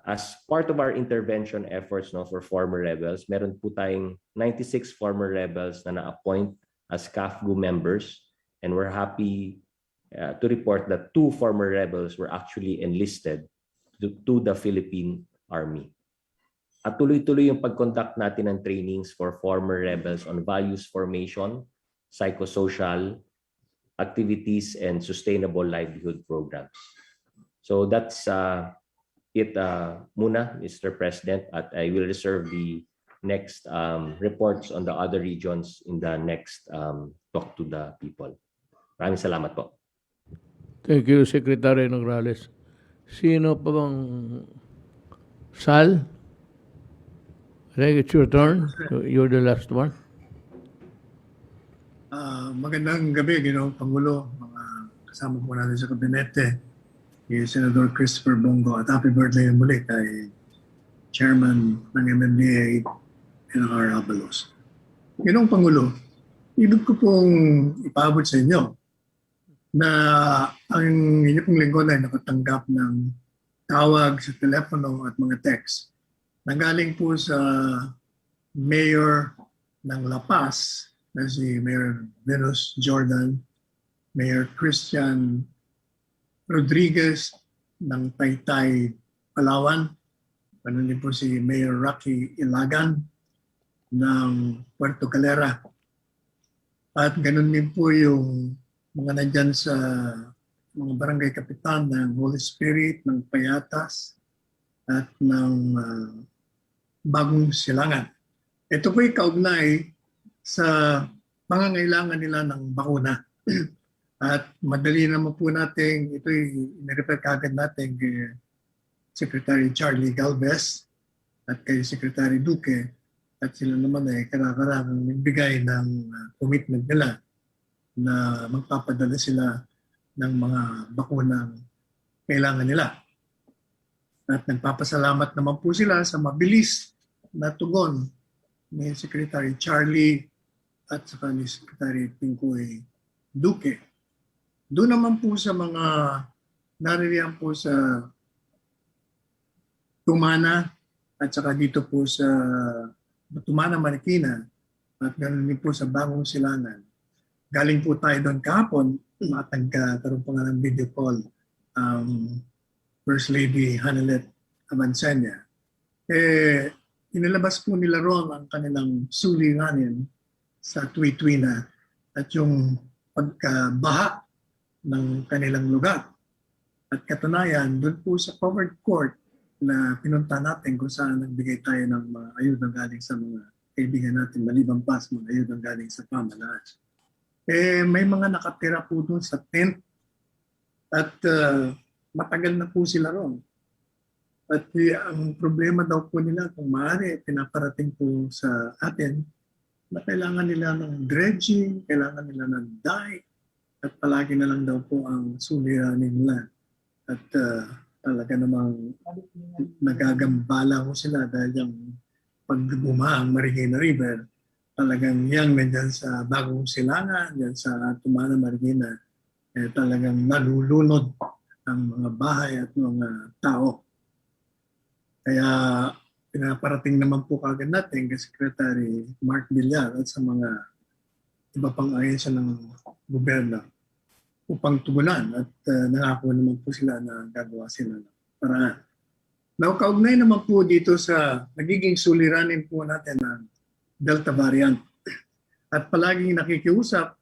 as part of our intervention efforts, no, for former rebels, meron po tayong 96 former rebels na na-appoint as CAFGU members. And we're happy to report that 2 former rebels were actually enlisted to the Philippine Army. At tuloy-tuloy yung pag-conduct natin ng trainings for former rebels on values formation, psychosocial activities, and sustainable livelihood programs. So that's it muna, Mr. President, at I will reserve the next reports on the other regions in the next talk to the people. Maraming salamat po. Thank you, Secretary Nograles. Sino pa bang Sal? I think it's your turn. You're the last one. Magandang gabi, Ginoong Pangulo, mga kasama po natin sa kabinete, si Senator Christopher Bongo, at happy birthday muli kay Chairman ng MMDA, N.R. Abalos. Ginoong Pangulo, ibig ko pong ipaabot sa inyo na ang inyo pong lingkod ay nakatanggap ng tawag sa telepono at mga text na galing po sa Mayor ng La Paz na si Mayor Venus Jordan, Mayor Christian Rodriguez ng Taytay, Palawan, ganun din po si Mayor Rocky Ilagan ng Puerto Galera, at ganun din po yung mga nandyan sa mga barangay kapitan ng Holy Spirit, ng Payatas, at ng Bagong Silangan. Ito po'y kaugnay sa pangangailangan nila ng bakuna. At madali naman po natin, ito'y nirefer kagad natin kay Secretary Charlie Galvez at kay Secretary Duque, at sila naman ay karakarang nagbigay ng commitment nila na magpapadala sila ng mga bakunang kailangan nila. At nagpapasalamat naman po sila sa mabilis na tugon ni Secretary Charlie at saka ni Secretary Pinkoy Duque. Doon naman po sa mga naririyan po sa Tumana at saka dito po sa Tumana, Marikina, at ganoon din po sa Bagong Silangan. Galing po tayo doon kahapon at nagkaroon po nga ng video call First Lady Hanelet Abansenya. Inilabas po nila roon ang kanilang suliranin sa Tuwi-Tuwi na at yung pagkabaha ng kanilang lugar. At katunayan, doon po sa covered court na pinunta natin kung saan nagbigay tayo ng mga ayuda galing sa mga kaibigan natin, maliban pa sa mga ayuda galing sa pamahalaan. May mga nakatira po doon sa tent at matagal na po sila roon. At ang problema daw po nila, kung maaari, pinaparating po sa atin na kailangan nila ng dredging, kailangan nila ng dike, at palagi na lang daw po ang suliranin nila. At talaga namang nagagambala ko sila dahil yung pagbumaha ang Marikina River, talagang yang nandyan sa Bagong Silangan, yan sa Tumana, Marikina, talagang nalulunod ang mga bahay at mga tao. Kaya pinaparating naman po kagad natin kay Secretary Mark Villar at sa mga iba pang ahensya ng gobyerno upang tugunan, at nangako naman po sila na gagawa sila ng paraan. Now, kaugnay naman po dito sa nagiging suliranin po natin ng Delta variant. At palaging nakikiusap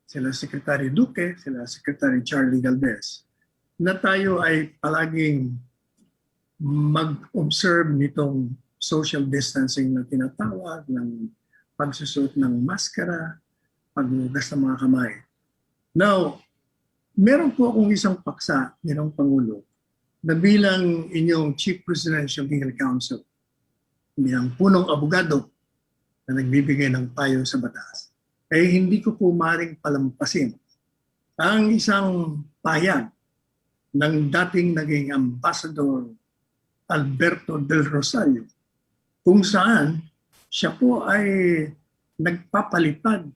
sila Secretary Duque, sila Secretary Charlie Galvez, na tayo ay palaging mag-observe nitong social distancing na tinatawag, ng pagsusuot ng maskara, paghugas ng mga kamay. Now, meron po akong isang paksa, Ginoong Pangulo, na bilang inyong Chief Presidential Legal Counsel, bilang punong abogado na nagbibigay ng payo sa batas, ay hindi ko po maaaring palampasin ang isang pahayag ng dating naging Ambassador Alberto del Rosario, kung saan siya po ay nagpapalipad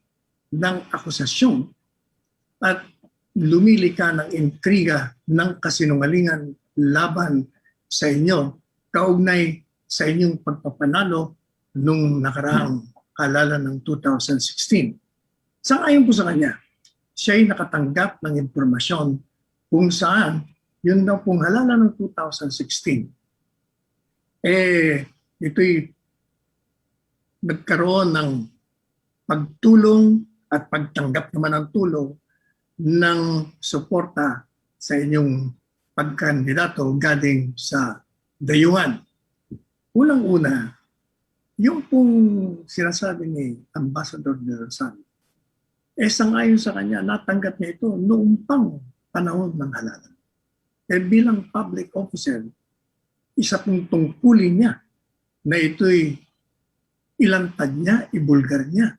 ng akusasyon at lumilika ng intriga ng kasinungalingan laban sa inyo kaugnay sa inyong pagpapanalo nung nakaraang halalan ng 2016. Sangayon po sa kanya, siya ay nakatanggap ng impormasyon kung saan yun daw pong halalan ng 2016. Ito'y nagkaroon ng pagtulong at pagtanggap naman ng tulong ng suporta sa inyong pagkandidato galing sa dayuhan. Unang-una, yung pong sinasabi ni Ambassador de Rosario, sangayon sa kanya, natanggap niya ito noong pang panahon ng halalan. Bilang public officer, isa pong tungkulin niya na ito'y ilantad niya, ibulgar niya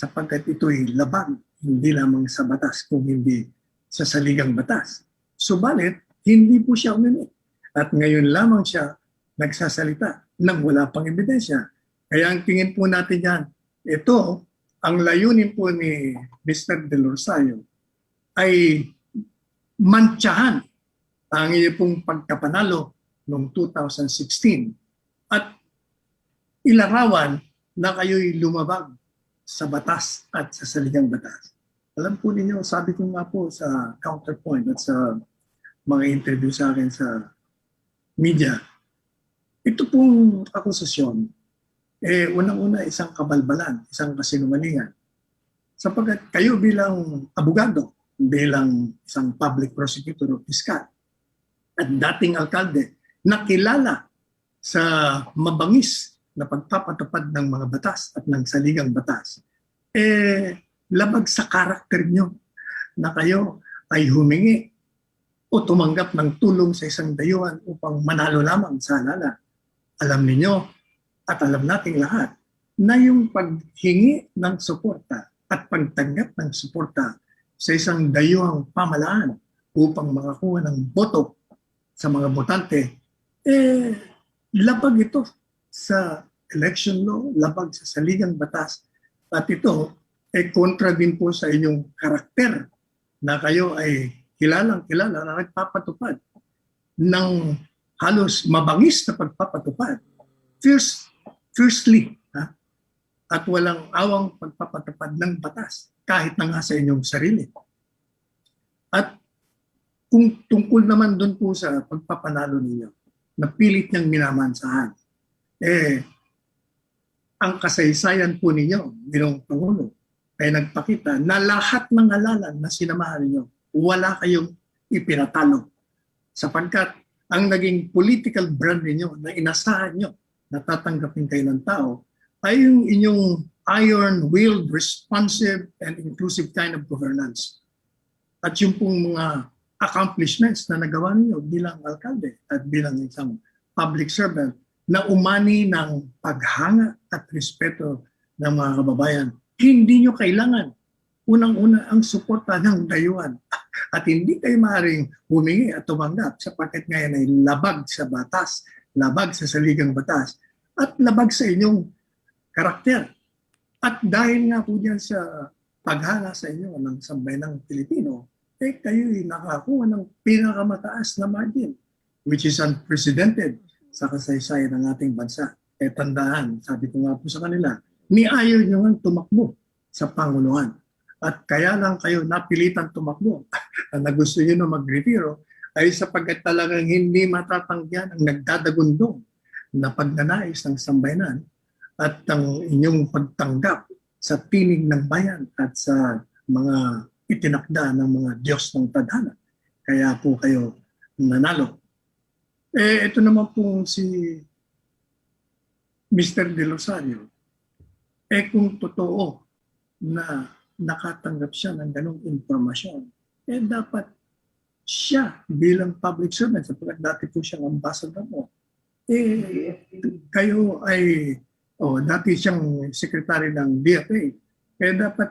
sapagkat ito'y labag hindi lamang sa batas kung hindi sa saligang batas. Subalit, hindi po siya umimi. At ngayon lamang siya nagsasalita nang wala pang ebidensya. Kaya ang tingin po natin yan, ito, ang layunin po ni Mr. De Rosario ay mantsahan ang iyo pong pagkapanalo noong 2016 at ilarawan na kayo'y lumabag sa batas at sa saligang batas. Alam po ninyo, sabi ko nga po sa counterpoint at sa mga interview sa akin sa media, ito pong akusasyon, unang-una isang kabalbalan, isang kasinungalingan. Sapagkat kayo bilang abogado, bilang isang public prosecutor o piskal, at dating alkalde, nakilala sa mabangis na pagpapatupad ng mga batas at ng saligang batas, labag sa karakter nyo na kayo ay humingi o tumanggap ng tulong sa isang dayuhan upang manalo lamang sa halalan. Alam ninyo at alam nating lahat na yung paghingi ng suporta at pagtanggap ng suporta sa isang dayuhang pamalaan upang makakuha ng boto sa mga botante, labag ito sa election law, labag sa saligang batas. At ito kontra din po sa inyong karakter na kayo ay kilalang-kilala na nagpapatupad ng halos mabangis na pagpapatupad. Firstly, at walang awang pagpapatupad ng batas kahit na nga sa inyong sarili. At kung tungkol naman doon po sa pagpapanalo ninyo, na pilit niyang minamansahan, ang kasaysayan po ninyo, bilang Pangulo, ay nagpakita na lahat ng halalan na sinamahan ninyo, wala kayong ipinatalo. Sapagkat ang naging political brand ninyo na inasahan nyo na tatanggapin kayo ng tao ay yung inyong iron-willed, responsive, and inclusive kind of governance. At yung pong mga accomplishments na nagawa niyo bilang alkalde at bilang isang public servant na umani ng paghanga at respeto ng mga kababayan. Hindi nyo kailangan unang-una ang suporta ng dayuhan at hindi kayo maaaring humingi at tumanggap sapagkat ngayon ay labag sa batas, labag sa saligang batas at labag sa inyong karakter. At dahil nga po diyan sa paghanga sa inyo ng sambayanang Pilipino, kayo'y nakakuha ng pinakamataas na margin, which is unprecedented sa kasaysayan ng ating bansa. Tandaan, sabi ko nga po sa kanila, ni ayaw nyo nga tumakbo sa Panguluhan. At kaya lang kayo napilitan tumakbo na gusto nyo na mag-retiro ay sapagkat talagang hindi matatanggihan ang nagdadagundong na pagnanais ng sambayanan at ang inyong pagtanggap sa tinig ng bayan at sa mga itinakda ng mga Diyos ng tadhana. Kaya po kayo nanalo. Ito naman po si Mr. De Rosario. Kung totoo na nakatanggap siya ng ganong informasyon, dapat siya bilang public servant, sapagkat dati po siyang ambassador mo, kayo ay, dati siyang secretary ng DFA, kaya dapat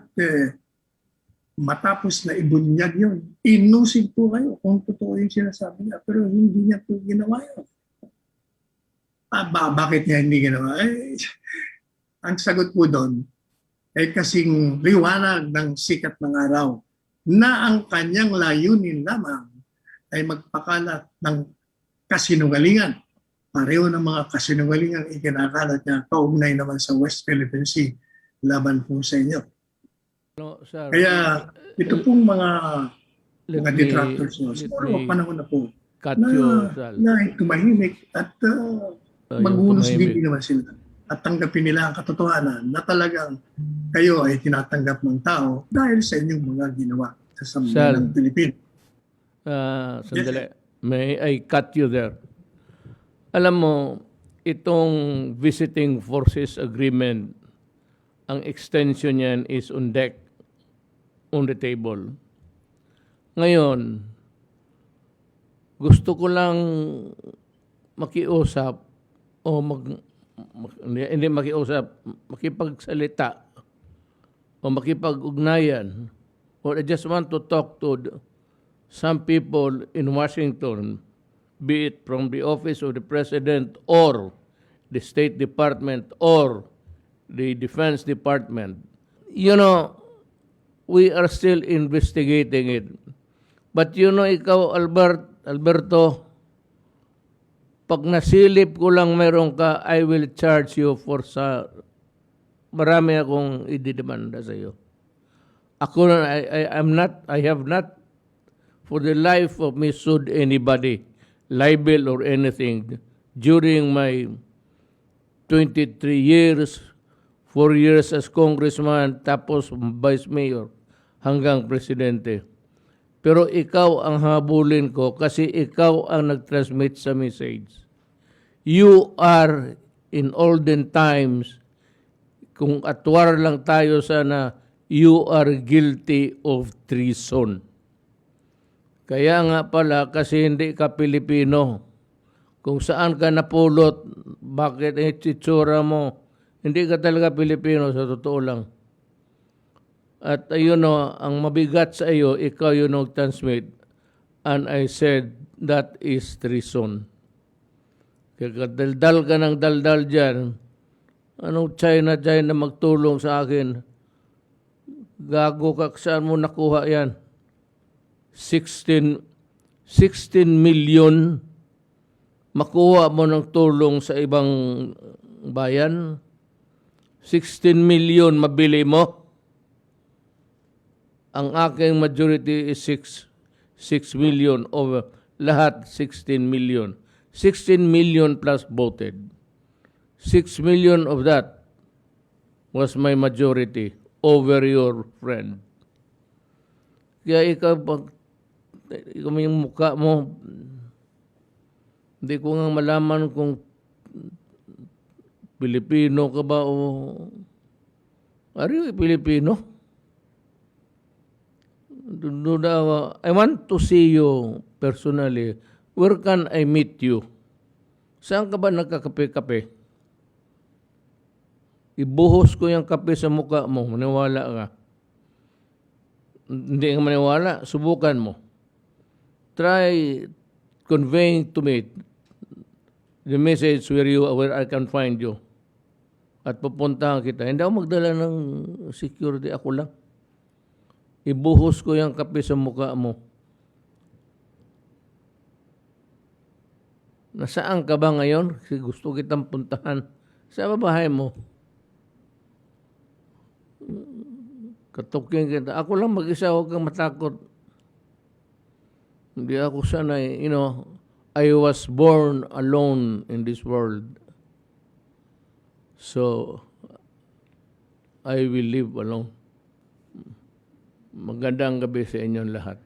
matapos na ibunyag yun, inusig po kayo kung totoo yung sinasabi niya, pero hindi niya po ginawa yun. Bakit niya hindi ginawa? Ang sagot po doon ay kasing liwanag ng sikat ng araw na ang kanyang layunin lamang ay magpakalat ng kasinungalingan. Pareho ng mga kasinungalingan ikinakalat niya kaugnay naman sa West Philippine Sea laban po sa inyo. No, sir. Kaya ito pong mga Let detractors me- nyo, let siguro me panahon na po cut you, Sal. na tumahimik at Yung maghunos tumahimik. din naman sila. At tanggapin nila ang katotohanan na talagang kayo ay tinatanggap ng tao dahil sa inyong mga ginawa sa sambayan ng Pilipinas. Sandali. May I cut you there? Alam mo, itong visiting forces agreement, ang extension niyan is on deck, on the table. Ngayon, gusto ko lang makiusap o hindi makiusap, makipagsalita o makipag-ugnayan, or I just want to talk to some people in Washington, be it from the office of the President or the State Department or the Defense Department. You know, we are still investigating it. But you know, ikaw, Alberto, pag nasilip ko lang meron ka, I will charge you for marami akong ididemanda sa iyo. Ako, I have not, for the life of me, sued anybody, libel or anything, during my 23 years, 4 years as congressman, tapos vice mayor, hanggang presidente. Pero ikaw ang habulin ko kasi ikaw ang nag-transmit sa message. You are, in olden times, kung atwar lang tayo sana, you are guilty of treason. Kaya nga pala, kasi hindi ka Pilipino. Kung saan ka napulot, bakit ang itsura mo, hindi ka talaga Pilipino, sa totoo lang. At ayun o, ang mabigat sa iyo, ikaw yung nag-transmit. And I said, that is treason. Kaya daldal ka ng daldal dyan, anong China magtulong sa akin? Gago ka, saan mo nakuha yan? 16 million makuha mo ng tulong sa ibang bayan. 16 million mabili mo. Ang aking majority is 6 million over lahat 16 million. 16 million plus voted. 6 million of that was my majority over your friend. Kaya ikaw yung mukha mo, hindi ko nga malaman kung Pilipino ka ba o are you Pilipino? I want to see you personally. Where can I meet you? Saan ka ba nagkakape-kape? Ibuhos ko yung kape sa mukha mo. Maniwala ka. Hindi ka maniwala, subukan mo. Try conveying to me the message where I can find you. At pupuntahan kita. Hindi ako magdala ng security, ako lang. Ibuhos ko yung kape sa mukha mo. Nasaan ka ba ngayon? Kasi gusto kitang puntahan. Sa babahay mo. Katukin kita. Ako lang mag-isa, huwag kang matakot. Hindi ako sanay. You know, I was born alone in this world. So, I will live alone. Magandang gabi sa inyong lahat.